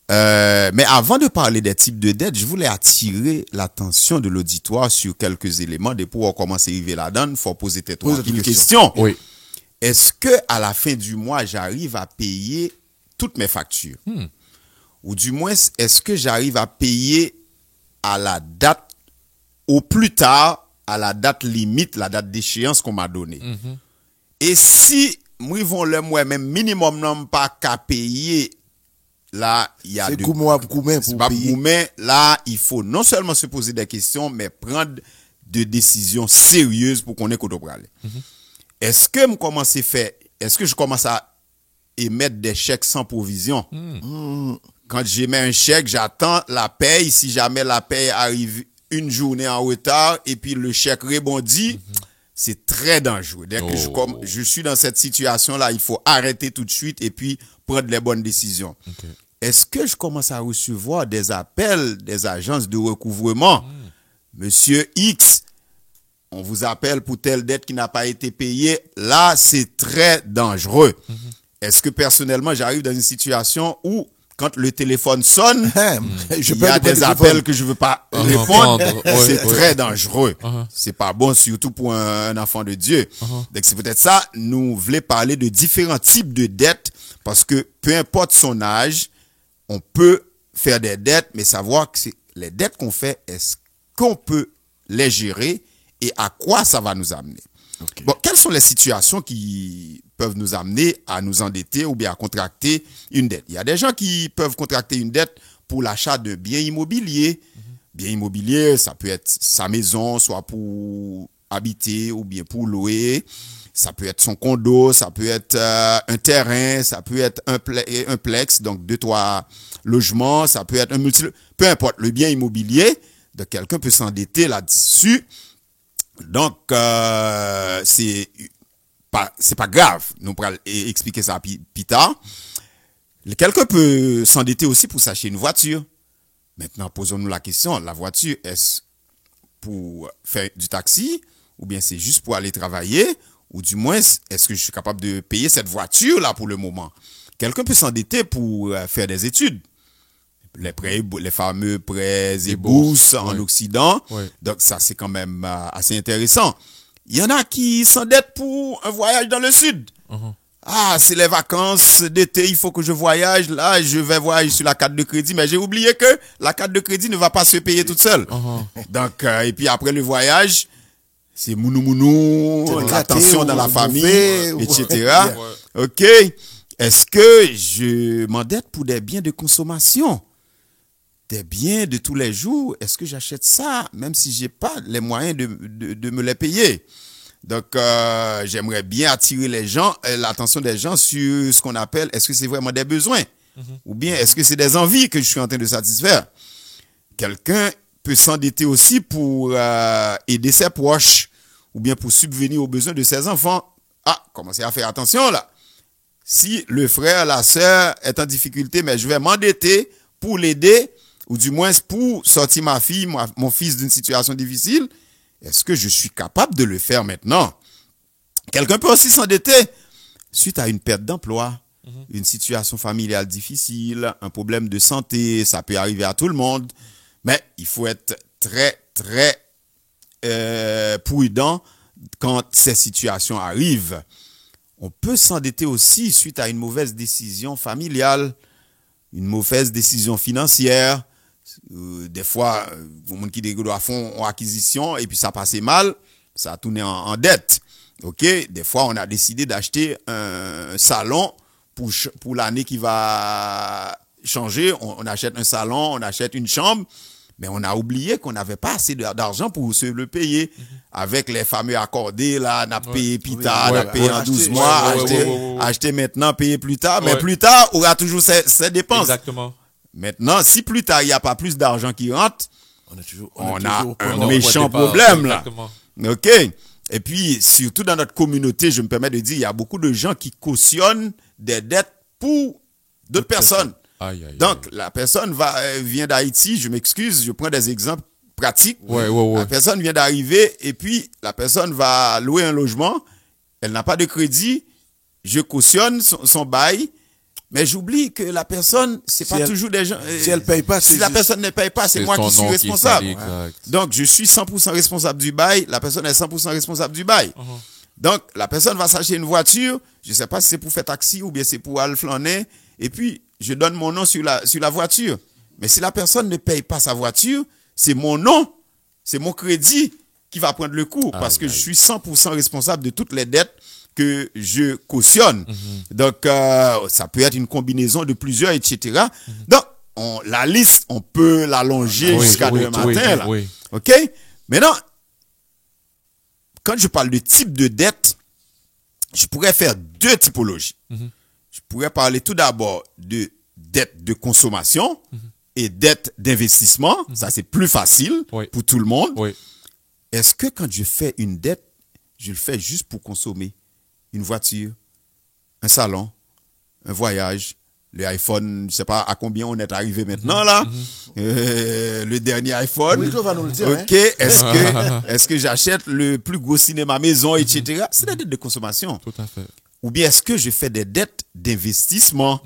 Mais avant de parler des types de dettes, je voulais attirer l'attention de l'auditoire sur quelques éléments. De pouvoir commencer à arriver là-dedans, il faut poser une question. Oui. Est-ce que à la fin du mois, j'arrive à payer toutes mes factures? Ou du moins, est-ce que j'arrive à payer à la date, au plus tard, à la date limite, la date d'échéance qu'on m'a donnée? Et si, moi, même minimum, non pas qu'à payer, là, il y a là, il faut non seulement se poser des questions, mais prendre de décisions sérieuses pour qu'on ait qu'au aller. Est-ce que je commence à émettre des chèques sans provision? Quand j'émets un chèque, j'attends la paye. Si jamais la paye arrive une journée en retard et puis le chèque rebondit, c'est très dangereux. Dès que je suis dans cette situation-là, il faut arrêter tout de suite et puis prendre les bonnes décisions. Est-ce que je commence à recevoir des appels des agences de recouvrement? Monsieur X, on vous appelle pour telle dette qui n'a pas été payée. Là, c'est très dangereux. Est-ce que personnellement, j'arrive dans une situation où quand le téléphone sonne, il y a des appels que je veux pas répondre. C'est très dangereux. C'est pas bon, surtout pour un enfant de Dieu. Donc c'est peut-être ça, nous voulons parler de différents types de dettes, parce que peu importe son âge, on peut faire des dettes, mais savoir que les dettes qu'on fait, est-ce qu'on peut les gérer et à quoi ça va nous amener? Bon, quelles sont les situations qui peuvent nous amener à nous endetter ou bien à contracter une dette? Il y a des gens qui peuvent contracter une dette pour l'achat de biens immobiliers. Bien immobilier, ça peut être sa maison, soit pour habiter ou bien pour louer. Ça peut être son condo, ça peut être un terrain, ça peut être un plex, donc 2-3 logements, ça peut être un peu importe, le bien immobilier, de quelqu'un peut s'endetter là-dessus. Donc, c'est pas grave. Nous pourrons expliquer ça plus tard. Quelqu'un peut s'endetter aussi pour s'acheter une voiture. Maintenant, posons-nous la question, la voiture, est-ce pour faire du taxi, ou bien c'est juste pour aller travailler, ou du moins, est-ce que je suis capable de payer cette voiture-là pour le moment? Quelqu'un peut s'endetter pour faire des études. Les prêts, les fameux prêts et bourses en Occident. Ouais. Donc ça, c'est quand même assez intéressant. Il y en a qui s'endettent pour un voyage dans le sud. Ah, c'est les vacances d'été, il faut que je voyage. Là, je vais voyager sur la carte de crédit, mais j'ai oublié que la carte de crédit ne va pas se payer toute seule. Donc, et puis après le voyage, c'est mounou, l'attention dans la famille, etc. OK. Est-ce que je m'endette pour des biens de consommation? Des biens de tous les jours? Est-ce que j'achète ça, même si j'ai pas les moyens de me les payer? Donc, j'aimerais bien attirer l'attention des gens sur ce qu'on appelle, est-ce que c'est vraiment des besoins? Ou bien est-ce que c'est des envies que je suis en train de satisfaire? Quelqu'un peut s'endetter aussi pour aider ses proches, ou bien pour subvenir aux besoins de ses enfants. Ah, commencez à faire attention là. Si le frère, la sœur est en difficulté, mais je vais m'endetter pour l'aider, ou du moins pour sortir ma fille, mon fils d'une situation difficile, est-ce que je suis capable de le faire maintenant? Quelqu'un peut aussi s'endetter suite à une perte d'emploi, une situation familiale difficile, un problème de santé, ça peut arriver à tout le monde, mais il faut être très, très prudent quand ces situations arrivent. On peut s'endetter aussi suite à une mauvaise décision familiale, une mauvaise décision financière. Des fois, les gens qui font acquisition et puis ça passait mal, ça a tourné en dette. OK? Des fois, on a décidé d'acheter un salon pour l'année qui va changer. On achète un salon, on achète une chambre, mais on a oublié qu'on n'avait pas assez d'argent pour se le payer. Avec les fameux accordés, là, on a payé pita, on a payé en 12 mois, acheter maintenant, payer plus tard. Mais plus tard, on aura toujours ces dépenses. Exactement. Maintenant, si plus tard, il n'y a pas plus d'argent qui rentre, on a un méchant pas, problème, là. exactement. OK? Et puis, surtout dans notre communauté, je me permets de dire, il y a beaucoup de gens qui cautionnent des dettes pour d'autres personnes. Aïe, aïe, Donc, la personne vient d'Haïti, je m'excuse, je prends des exemples pratiques. Ouais. La personne vient d'arriver et puis la personne va louer un logement, elle n'a pas de crédit, je cautionne son bail, mais j'oublie que la personne, c'est pas toujours des gens. Si elle paye pas, si la personne ne paye pas, c'est moi qui suis responsable. Donc, je suis 100% responsable du bail, la personne est 100% responsable du bail. Donc, la personne va s'acheter une voiture, je sais pas si c'est pour faire taxi ou bien c'est pour aller flâner, et puis je donne mon nom sur la voiture. Mais si la personne ne paye pas sa voiture, c'est mon nom, c'est mon crédit qui va prendre le coup, parce que je suis 100% responsable de toutes les dettes que je cautionne. Donc, ça peut être une combinaison de plusieurs, etc. Donc, la liste, on peut l'allonger jusqu'à demain matin. Là. OK? Maintenant, quand je parle de type de dette, je pourrais faire deux typologies. Je pourrais parler tout d'abord de dette de consommation et dette d'investissement. Ça, c'est plus facile pour tout le monde. Est-ce que quand je fais une dette, je le fais juste pour consommer? Une voiture, un salon, un voyage, le iPhone, je sais pas à combien on est arrivé maintenant là, le dernier iPhone. Oui, va nous le dire, OK, est-ce que j'achète le plus gros cinéma maison, etc. C'est la dette de consommation. Tout à fait. Ou bien est-ce que je fais des dettes d'investissement?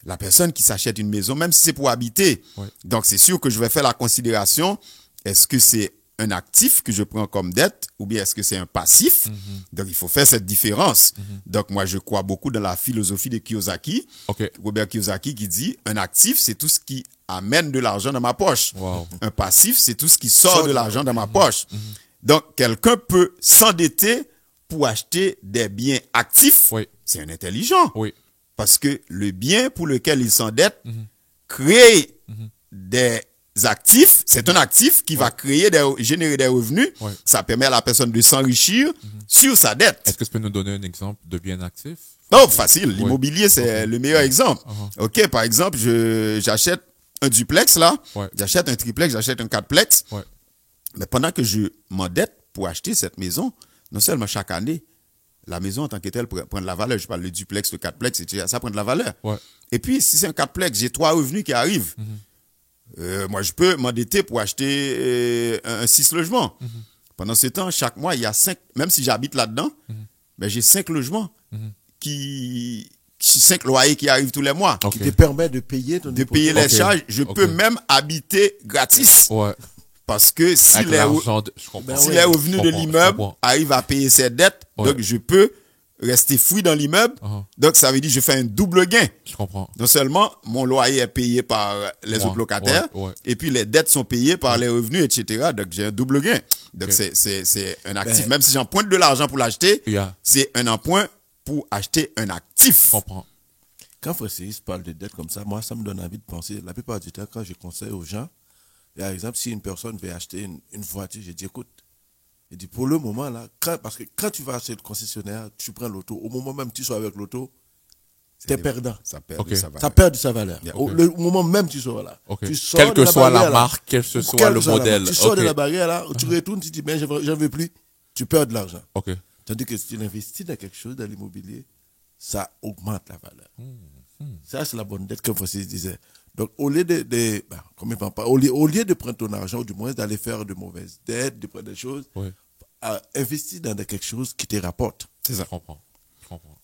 La personne qui s'achète une maison, même si c'est pour habiter. Donc c'est sûr que je vais faire la considération, est-ce que c'est un actif que je prends comme dette ou bien est-ce que c'est un passif? Donc, il faut faire cette différence. Donc, moi, je crois beaucoup dans la philosophie de Kiyosaki. Robert Kiyosaki qui dit, un actif, c'est tout ce qui amène de l'argent dans ma poche. Un passif, c'est tout ce qui sort de l'argent dans ma poche. Donc, quelqu'un peut s'endetter pour acheter des biens actifs. C'est un intelligent. Parce que le bien pour lequel il s'endette crée des actifs, c'est un actif qui va générer des revenus. Ça permet à la personne de s'enrichir sur sa dette. Est-ce que tu peux nous donner un exemple de bien actif? Oh, facile. L'immobilier, c'est le meilleur exemple. OK, par exemple, j'achète un duplex là, j'achète un triplex, j'achète un quadplex. Mais pendant que je m'endette pour acheter cette maison, non seulement chaque année, la maison en tant que telle prend de la valeur. Je parle le duplex, le quadplex, etc. Ça prend de la valeur. Ouais. Et puis, si c'est un quadplex, j'ai 3 revenus qui arrivent. Moi, je peux m'endetter pour acheter un 6 logements. Pendant ce temps, chaque mois, il y a 5, même si j'habite là-dedans, ben, j'ai 5 logements 5 loyers qui arrivent tous les mois. Ok. Qui te permet de payer ton De payer les Ok. charges. Je Ok. peux même habiter gratis. Ouais. Parce que si Avec l'argent je comprends. si Ben les ouais, revenus je de comprends, l'immeuble je comprends. arrivent à payer ses dettes, Ouais. donc je peux rester free dans l'immeuble. Donc ça veut dire que je fais un double gain. Je comprends. Non seulement mon loyer est payé par les Ouais, autres locataires, ouais. et puis les dettes sont payées par les revenus, etc. Donc j'ai un double gain. Donc Ok. c'est un actif. Ben- Même si j'emprunte de l'argent pour l'acheter, Yeah. c'est un emprunt pour acheter un actif. Je comprends. Quand Francis parle de dette comme ça, moi, ça me donne envie de penser. La plupart du temps, quand je conseille aux gens, par exemple, si une personne veut acheter une voiture, je dis, écoute, je dis, pour le moment, là, parce que quand tu vas chez le concessionnaire, tu prends l'auto, au moment même où tu sors avec l'auto, tu es perdant. Ça perd Ok. de sa valeur. Ça perd de sa valeur. Yeah. Au moment même où tu sors là. Ok. Tu sors Quelle de que soit la barrière, là. marque, quel que soit Quelle le que soit la modèle. marque. Tu sors de Ok. la barrière là, tu retournes, tu dis, mais j'en veux plus. Tu perds de l'argent. Ok. Tandis que si tu investis dans quelque chose, dans l'immobilier, ça augmente la valeur. Ça, c'est la bonne dette, comme Francis disait. Donc, au lieu au lieu de prendre ton argent, ou du moins d'aller faire de mauvaises dettes, de prendre des choses, Ouais. investis dans quelque chose qui te rapporte. C'est ça. Je comprends. Je comprends.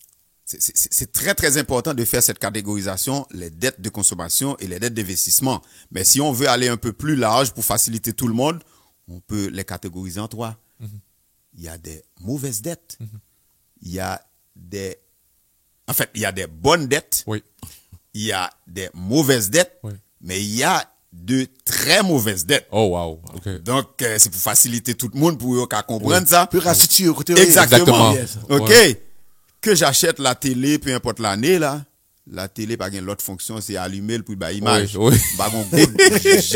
C'est très, très important de faire cette catégorisation, les dettes de consommation et les dettes d'investissement. Mais si on veut aller un peu plus large pour faciliter tout le monde, on peut les catégoriser en 3. Il y a des mauvaises dettes. Il y a des... En fait, il y a des bonnes dettes. Oui. Il y a des mauvaises dettes. Oui. Mais il y a de très mauvaises dettes. Oh, wow. Ok. Donc, c'est pour faciliter tout le monde, pour eux qu'à comprendre ça. Puis rassituer au côté. Exactement. Yes. OK. Ouais. Que j'achète la télé, peu importe l'année, là. La télé, pas une l'autre fonction, c'est allumer le pour bah, image. Oui, oui. Bah, mon goût,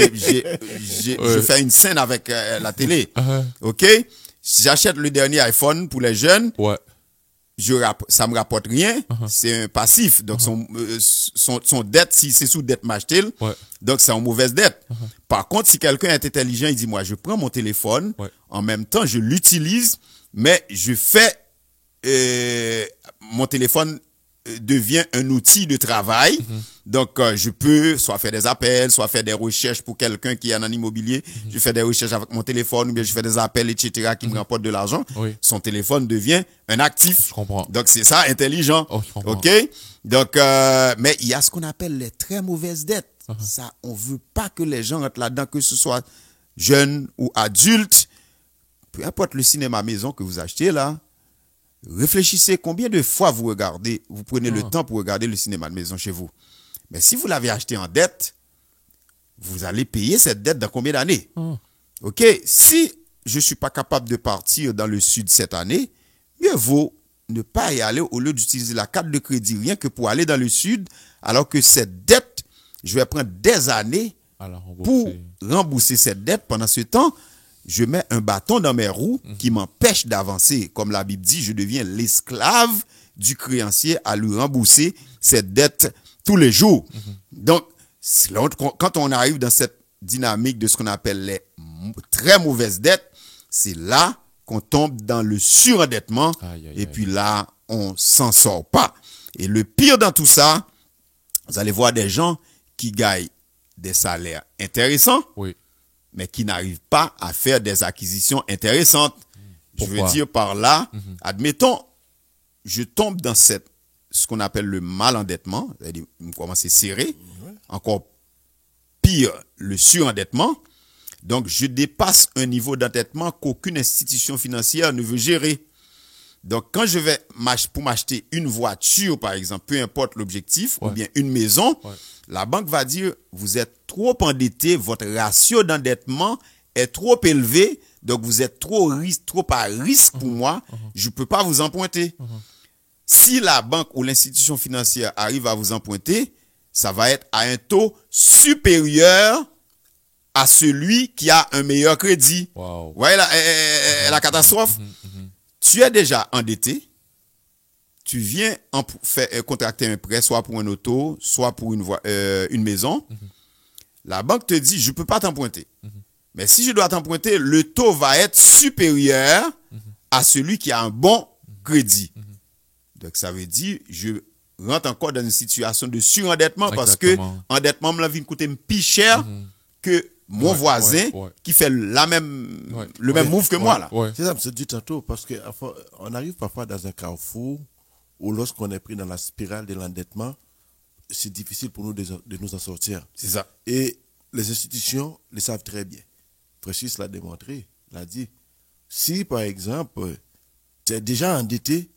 je fais une scène avec la télé. OK? Si j'achète le dernier iPhone pour les jeunes, Ouais. ça me rapporte rien. C'est un passif. Donc, son dette, si c'est sous dette m'acheter, Ouais. donc c'est en mauvaise dette. Par contre, si quelqu'un est intelligent, il dit, moi, je prends mon téléphone, Ouais. en même temps, je l'utilise, mais je fais, mon téléphone devient un outil de travail. Donc, je peux soit faire des appels, soit faire des recherches pour quelqu'un qui est en immobilier. Je fais des recherches avec mon téléphone, ou bien je fais des appels, etc., qui me rapportent de l'argent. Oui. Son téléphone devient un actif. Je comprends. Donc, c'est ça, intelligent. Oh, je comprends. OK? Donc, mais il y a ce qu'on appelle les très mauvaises dettes. Ça, on veut pas que les gens rentrent là-dedans, que ce soit jeunes ou adultes. Peu importe le cinéma maison que vous achetez là, réfléchissez combien de fois vous prenez le temps pour regarder le cinéma de maison chez vous. Mais si vous l'avez acheté en dette, vous allez payer cette dette dans combien d'années? OK? Si je suis pas capable de partir dans le sud cette année, mieux vaut ne pas y aller au lieu d'utiliser la carte de crédit rien que pour aller dans le sud, alors que cette dette, je vais prendre des années Alors, pour rembourser cette dette. Pendant ce temps, je mets un bâton dans mes roues qui m'empêche d'avancer. Comme la Bible dit, je deviens l'esclave du créancier à lui rembourser cette dette tous les jours. Donc, quand on arrive dans cette dynamique de ce qu'on appelle les très mauvaises dettes, c'est là qu'on tombe dans le surendettement. Aïe, aïe, Et aïe. puis là, on s'en sort pas. Et le pire dans tout ça, vous allez voir des gens qui gagnent des salaires intéressants, Oui. mais qui n'arrivent pas à faire des acquisitions intéressantes. Je veux Pourquoi? dire par là, admettons, je tombe dans ce qu'on appelle le malendettement, c'est-à-dire, je commence à serrer, encore pire, le surendettement. Donc, je dépasse un niveau d'endettement qu'aucune institution financière ne veut gérer. Donc, quand je vais pour m'acheter une voiture, par exemple, peu importe l'objectif, ou bien une maison, la banque va dire, vous êtes trop endetté, votre ratio d'endettement est trop élevé, donc vous êtes trop à risque pour moi, je ne peux pas vous emprunter. Si la banque ou l'institution financière arrive à vous emprunter, ça va être à un taux supérieur à celui qui a un meilleur crédit. Wow. Vous voyez la catastrophe? Tu es déjà endetté, tu viens contracter un prêt, soit pour un auto, soit pour une maison. La banque te dit, je ne peux pas t'emprunter. Mais si je dois t'emprunter, le taux va être supérieur à celui qui a un bon crédit. Donc, ça veut dire, je rentre encore dans une situation de surendettement parce que Exactement. endettement me vient coûter plus cher que mon voisin ouais. qui fait le même move que moi, là. Ouais. C'est ça, je me dis tantôt, parce que enfin, on arrive parfois dans un carrefour où lorsqu'on est pris dans la spirale de l'endettement, c'est difficile pour nous de nous en sortir. C'est ça. Et les institutions le savent très bien. Francis l'a démontré, l'a dit. Si, par exemple, tu es déjà endetté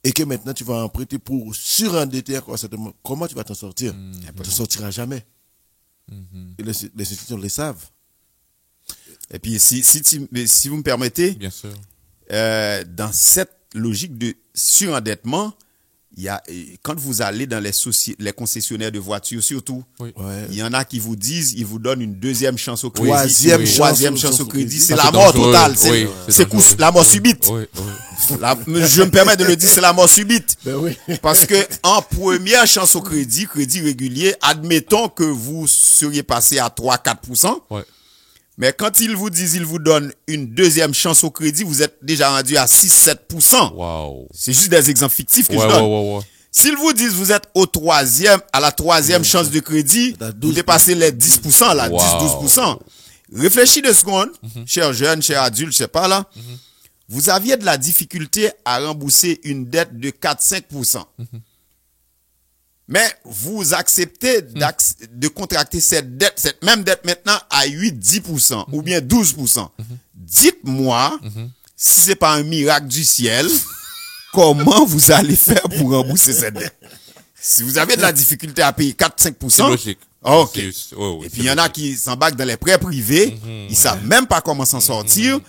et que maintenant tu vas emprunter pour surendetter encore certainement, comment tu vas t'en sortir? Tu ne t'en sortiras jamais. Et les institutions le savent. Et puis, si vous me permettez, Bien sûr. dans cette logique de surendettement, il y a, quand vous allez dans les concessionnaires de voitures, surtout, Oui. Ouais. il y en a qui vous disent, ils vous donnent une deuxième chance au crédit. Troisième Une chance troisième au- chance au au crédit. crédit. C'est Ça, la c'est mort dangereux. totale. Oui, C'est dangereux. la mort subite. Oui, oui. Je me permets de le dire, c'est la mort subite. Ben oui. Parce que en première chance au crédit régulier, admettons que vous seriez passé à 3-4%. Ouais. Mais quand ils vous disent, ils vous donnent une deuxième chance au crédit, vous êtes déjà rendu à 6-7%. Wow. C'est juste des exemples fictifs que Ouais, je ouais, donne. ouais. S'ils vous disent, vous êtes à la troisième chance de crédit, À vous 12%. dépassez les 10%, là, Wow. 10-12%. Réfléchis 2 secondes, chers jeunes, chers adultes, je sais pas là. Vous aviez de la difficulté à rembourser une dette de 4-5%. Mais vous acceptez de contracter cette même dette maintenant à 8-10% ou bien 12%. Dites-moi, si c'est pas un miracle du ciel, comment vous allez faire pour rembourser cette dette? Si vous avez de la difficulté à payer 4-5%, C'est logique. ok. Oui, Et puis il y en a qui s'embarquent dans les prêts privés, ils savent même pas comment s'en sortir.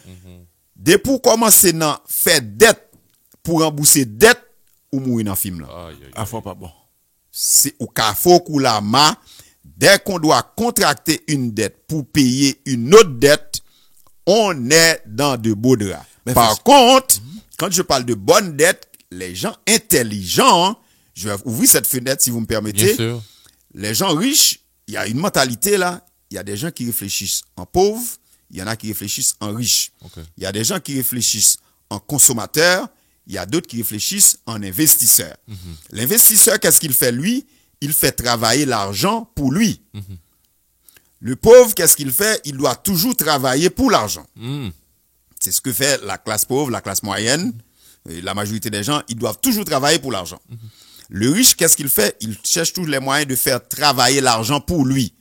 Dès pour commencer à faire dette pour rembourser dette ou mourir dans le film là. Aïe, aïe. Ah, faut pas bon. C'est au carrefour ou la main. Dès qu'on doit contracter une dette pour payer une autre dette, on est dans de beaux draps. Mais Par contre, quand je parle de bonne dette, les gens intelligents, je vais ouvrir cette fenêtre si vous me permettez. Bien sûr. Les gens riches, il y a une mentalité là. Il y a des gens qui réfléchissent en pauvre, il y en a qui réfléchissent en riches. Ok. Il y a des gens qui réfléchissent en consommateurs, il y a d'autres qui réfléchissent en investisseurs. L'investisseur, qu'est-ce qu'il fait lui? Il fait travailler l'argent pour lui. Le pauvre, qu'est-ce qu'il fait? Il doit toujours travailler pour l'argent. C'est ce que fait la classe pauvre, la classe moyenne. Et la majorité des gens, ils doivent toujours travailler pour l'argent. Le riche, qu'est-ce qu'il fait? Il cherche tous les moyens de faire travailler l'argent pour lui.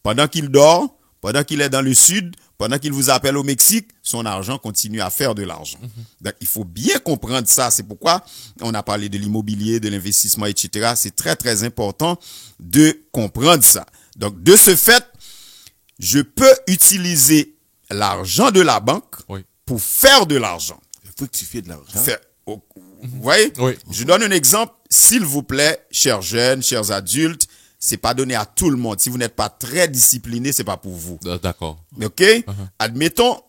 Pendant qu'il dort, pendant qu'il est dans le sud, pendant qu'il vous appelle au Mexique, son argent continue à faire de l'argent. Donc, il faut bien comprendre ça. C'est pourquoi on a parlé de l'immobilier, de l'investissement, etc. C'est très, très important de comprendre ça. Donc, de ce fait, je peux utiliser l'argent de la banque Oui. pour faire de l'argent. Il faut rectifier de l'argent. Vous voyez? Oui. Je donne un exemple. S'il vous plaît, chers jeunes, chers adultes, c'est pas donné à tout le monde. Si vous n'êtes pas très discipliné, c'est pas pour vous. D'accord. OK? Admettons,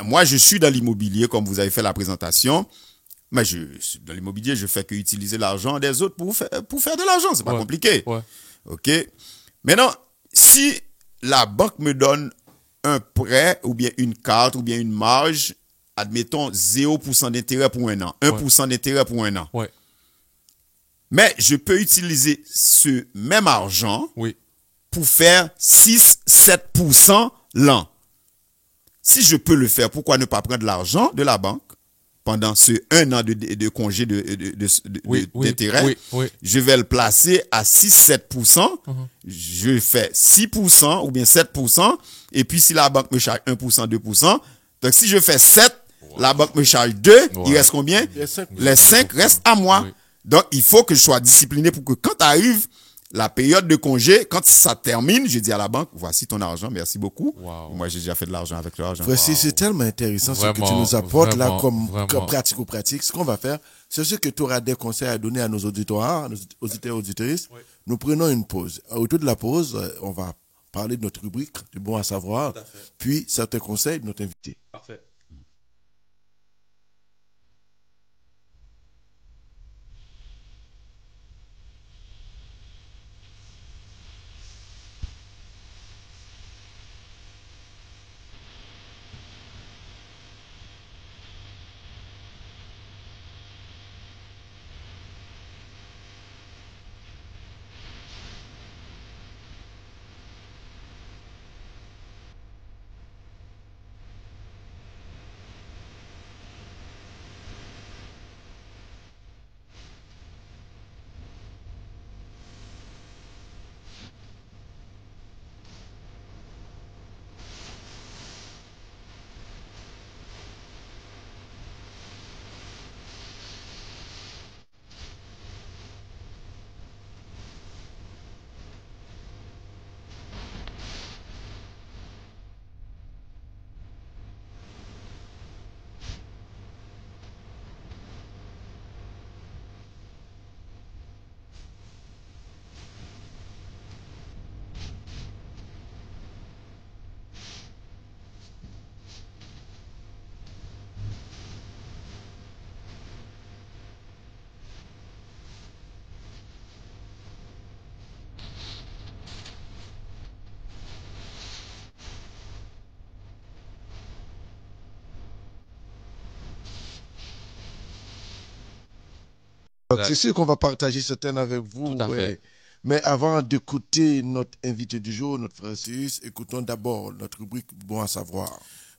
moi, je suis dans l'immobilier, comme vous avez fait la présentation. Mais dans l'immobilier, je fais que utiliser l'argent des autres pour faire de l'argent. C'est pas Ouais. compliqué. Ouais. OK? Maintenant, si la banque me donne un prêt ou bien une carte ou bien une marge, admettons 0% d'intérêt pour un an, 1% d'intérêt pour un an. Ouais. Mais je peux utiliser ce même argent Oui. pour faire 6-7% l'an. Si je peux le faire, pourquoi ne pas prendre l'argent de la banque pendant ce 1 an de congé d'intérêt? Oui. Oui. Je vais le placer à 6-7%. Je fais 6% ou bien 7%. Et puis, si la banque me charge 1%, 2%, donc si je fais 7, la banque me charge 2, il reste combien? Il y a 5%. Les 5 restent à moi. Oui. Donc, il faut que je sois discipliné pour que quand arrive la période de congé, quand ça termine, je dis à la banque, voici ton argent, merci beaucoup. Wow. Moi, j'ai déjà fait de l'argent avec l'argent. Voici, c'est tellement intéressant ce que tu Vraiment, nous apportes là vraiment, comme vraiment. pratico-pratique. Ce qu'on va faire, c'est sûr que tu auras des conseils à donner à nos auditoires, nos auditeurs et auditrices. Nous prenons une pause. Autour de la pause, on va parler de notre rubrique, du bon à savoir, puis certains conseils de notre invité. Parfait. Donc, c'est sûr qu'on va partager certaines avec vous. Tout à fait. Mais avant d'écouter notre invité du jour, notre Francis, écoutons d'abord notre rubrique Bon à savoir.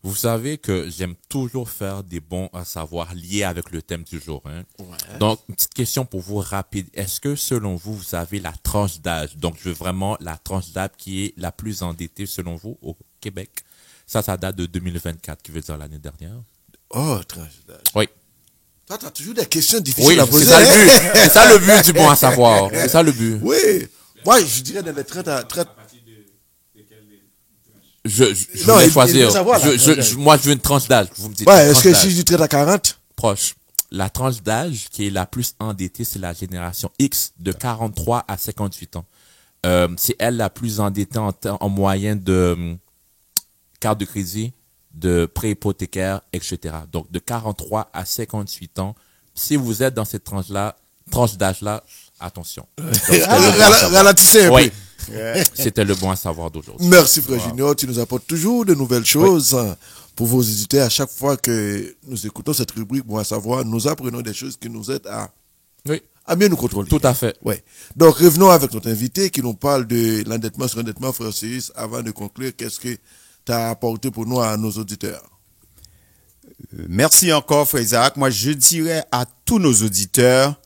Vous savez que j'aime toujours faire des bons à savoir liés avec le thème du jour. Hein? Ouais. Donc, une petite question pour vous rapide. Est-ce que selon vous, vous avez la tranche d'âge? Donc, je veux vraiment la tranche d'âge qui est la plus endettée selon vous au Québec. Ça date de 2024, qui veut dire l'année dernière. Oh, tranche d'âge. Oui. Toi, t'as toujours des questions difficiles Oui, à poser. c'est ça le but. C'est ça le but du bon à savoir. C'est ça le but. Oui. Moi, je dirais dans les traites à traite. Je Non, voulais il choisir. veut savoir, là. Moi, je veux une tranche d'âge. Vous me dites. Ouais, une est-ce tranche que d'âge. si je dis traite à 40? Proche. La tranche d'âge qui est la plus endettée, c'est la génération X de 43 à 58 ans. C'est elle la plus endettée en moyenne de carte de crédit, de prêt hypothécaire, etc. Donc, de 43 à 58 ans. Si vous êtes dans cette tranche d'âge-là, attention. Donc, c'était le bon à savoir. Ralentissez un Oui. peu. C'était le bon à savoir d'aujourd'hui. Merci, frère Junior. Tu nous apportes toujours de nouvelles choses pour vos auditeurs. À chaque fois que nous écoutons cette rubrique Bon à savoir, nous apprenons des choses qui nous aident Oui. à mieux nous contrôler. Tout à fait. Ouais. Donc, revenons avec notre invité qui nous parle de l'endettement sur endettement, Francis. Avant de conclure, qu'est-ce que tu as apporté pour nous, à nos auditeurs? Merci encore, frère Isaac. Moi, je dirais à tous nos auditeurs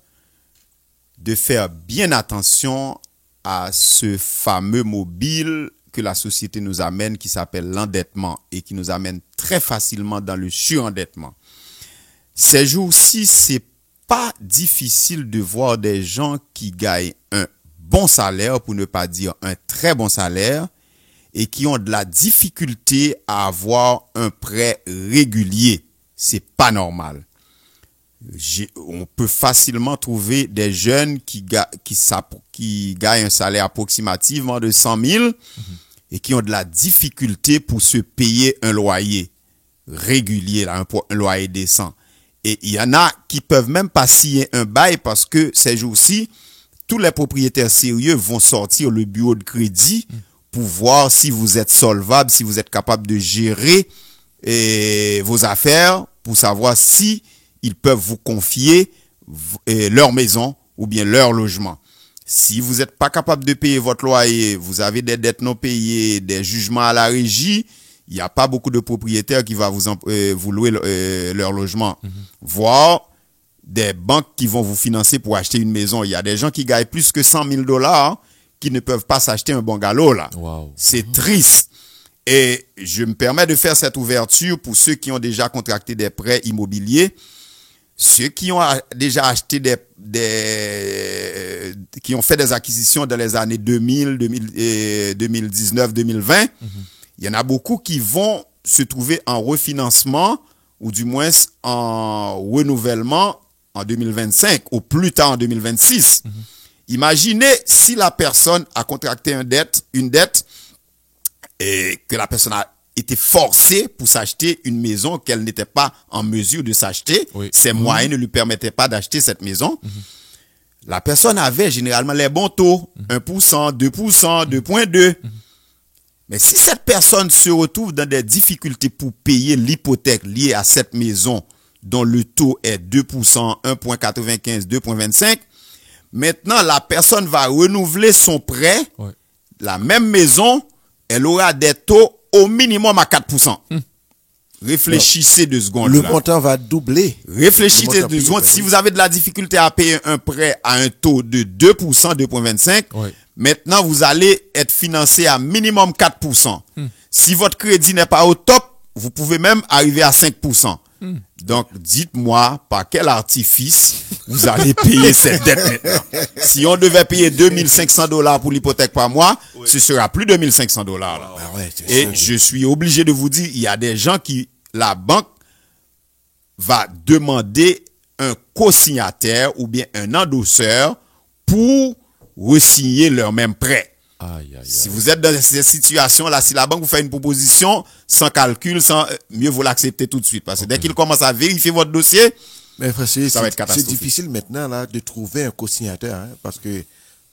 de faire bien attention à ce fameux mobile que la société nous amène, qui s'appelle l'endettement et qui nous amène très facilement dans le surendettement. Ces jours-ci, c'est pas difficile de voir des gens qui gagnent un bon salaire, pour ne pas dire un très bon salaire, et qui ont de la difficulté à avoir un prêt régulier. C'est pas normal. On peut facilement trouver des jeunes qui gagnent un salaire approximativement de 100 000 et qui ont de la difficulté pour se payer un loyer régulier, là, un loyer décent. Et il y en a qui peuvent même pas signer un bail parce que ces jours-ci, tous les propriétaires sérieux vont sortir le bureau de crédit pour voir si vous êtes solvable, si vous êtes capable de gérer vos affaires, pour savoir si ils peuvent vous confier leur maison ou bien leur logement. Si vous n'êtes pas capable de payer votre loyer, vous avez des dettes non payées, des jugements à la régie, il n'y a pas beaucoup de propriétaires qui vont vous louer leur logement. Voire des banques qui vont vous financer pour acheter une maison. Il y a des gens qui gagnent plus que 100 000 $, qui ne peuvent pas s'acheter un bungalow, là. Wow. C'est triste. Et je me permets de faire cette ouverture pour ceux qui ont déjà contracté des prêts immobiliers. Ceux qui ont déjà acheté qui ont fait des acquisitions dans les années 2019, 2020, il y en a beaucoup qui vont se trouver en refinancement ou du moins en renouvellement en 2025 ou plus tard en 2026. Imaginez si la personne a contracté une dette et que la personne a été forcée pour s'acheter une maison qu'elle n'était pas en mesure de s'acheter. Oui. Ses moyens ne lui permettaient pas d'acheter cette maison. La personne avait généralement les bons taux, 1%, 2%, 2,2%. Mais si cette personne se retrouve dans des difficultés pour payer l'hypothèque liée à cette maison dont le taux est 2%, 1,95, 2,25, maintenant la personne va renouveler son prêt. Ouais. La même maison, elle aura des taux au minimum à 4%. Réfléchissez 2 secondes. Le là. montant va doubler. Réfléchissez Le 2 montant secondes. payé, Si oui. vous avez de la difficulté à payer un prêt à un taux de 2%, 2,25, Oui. maintenant vous allez être financé à minimum 4%. Si votre crédit n'est pas au top, vous pouvez même arriver à 5%. Donc, dites-moi par quel artifice vous allez payer cette dette maintenant. Si on devait payer 2500 $ pour l'hypothèque par mois, ce sera plus de 2500 $. Là. Ah ouais, c'est Et sûr. je suis obligé de vous dire, il y a des gens qui, la banque va demander un co-signataire ou bien un endosseur pour re-signer leur même prêt. Aïe, aïe, Si aïe. vous êtes dans ces situations-là, si la banque vous fait une proposition sans calcul, mieux vaut l'accepter tout de suite. Parce que dès qu'il commence à vérifier votre dossier, Mais frère, Ça va être c'est catastrophique. difficile maintenant là, de trouver un co-signateur. Hein, parce que,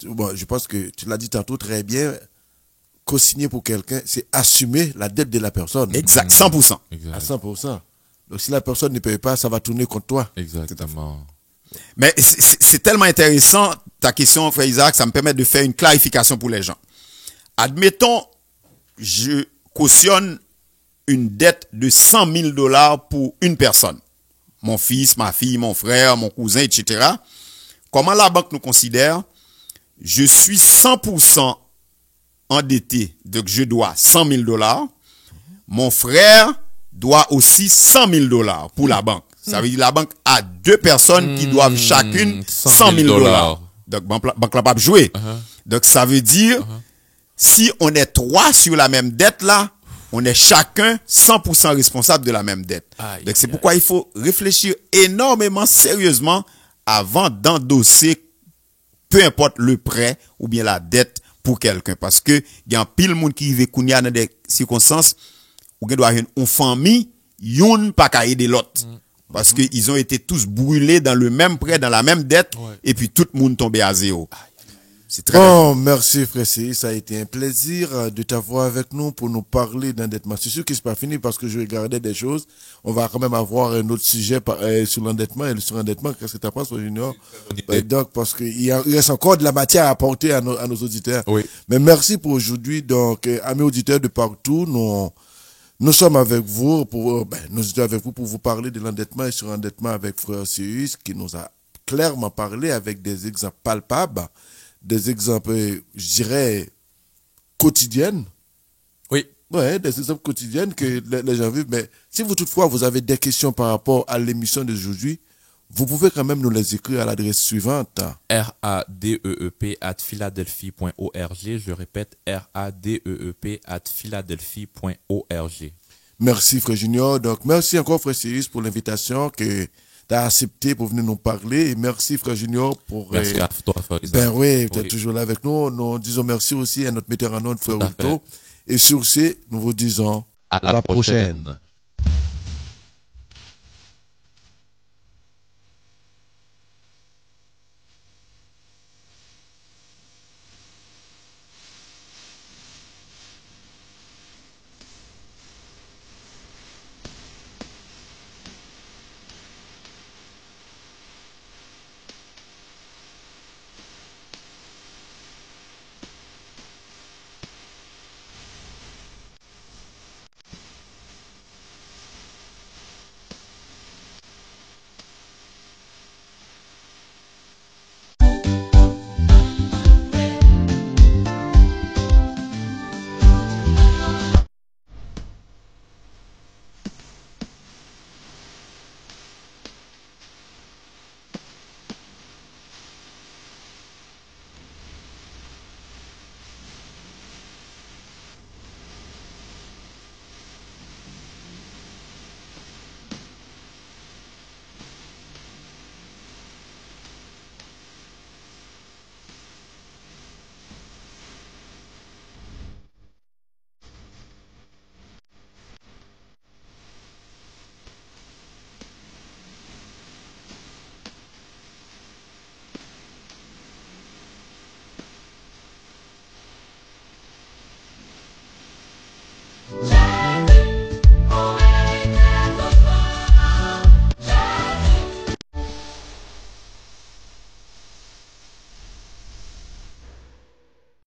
bon, je pense que tu l'as dit tantôt très bien, co-signer pour quelqu'un, c'est assumer la dette de la personne. exact, 100%. À Exact. 100%. Donc si la personne ne paye pas, ça va tourner contre toi. Exactement. Mais c'est tellement intéressant, ta question, frère Isaac, ça me permet de faire une clarification pour les gens. Admettons, je cautionne une dette de 100 000 $ pour une personne. Mon fils, ma fille, mon frère, mon cousin, etc. Comment la banque nous considère? Je suis 100% endetté, donc je dois 100 000 $. Mon frère doit aussi 100 000 $ pour la banque. Ça veut dire que la banque a deux personnes qui doivent chacune 100 000 $. Donc, banque la pas jouer. Donc, ça veut dire, si on est trois sur la même dette là, on est chacun 100% responsable de la même dette. Donc, c'est pourquoi il faut réfléchir énormément sérieusement avant d'endosser peu importe le prêt ou bien la dette pour quelqu'un. Parce que il y a un pile monde qui vit dans des circonstances où il doit avoir une famille, yon pas qu'à aider l'autre. Parce que ils ont été tous brûlés dans le même prêt, dans la même dette, et puis tout le monde tombé à zéro. C'est très bon, merci frère C. Ça a été un plaisir de t'avoir avec nous pour nous parler d'endettement. C'est sûr que c'est pas fini parce que je regardais des choses. On va quand même avoir un autre sujet sur l'endettement et le surendettement. Qu'est-ce que tu penses, Junior? Donc, parce qu'il reste encore de la matière à apporter à nos auditeurs. Oui. Mais merci pour aujourd'hui. Donc, amis auditeurs de partout, nous sommes avec vous nous étions avec vous pour vous parler de l'endettement et surendettement avec frère Cyrus qui nous a clairement parlé avec des exemples palpables. Des exemples, je dirais, quotidiennes. Oui. Ouais, des exemples quotidiennes que les gens vivent. Mais si vous, toutefois, vous avez des questions par rapport à l'émission d'aujourd'hui, vous pouvez quand même nous les écrire à l'adresse suivante. radeep@philadelphie.org. Je répète, radeep@philadelphie.org. Merci, frère Junior. Donc, merci encore, frère Cyrus, pour l'invitation que tu as accepté pour venir nous parler. Et merci, frère Junior, pour... Merci à toi, frère Isaac. Ben oui, tu es toujours là avec nous. Nous disons merci aussi à notre metteur en ondes, frère Wilto. Et sur ce, nous vous disons... À la prochaine.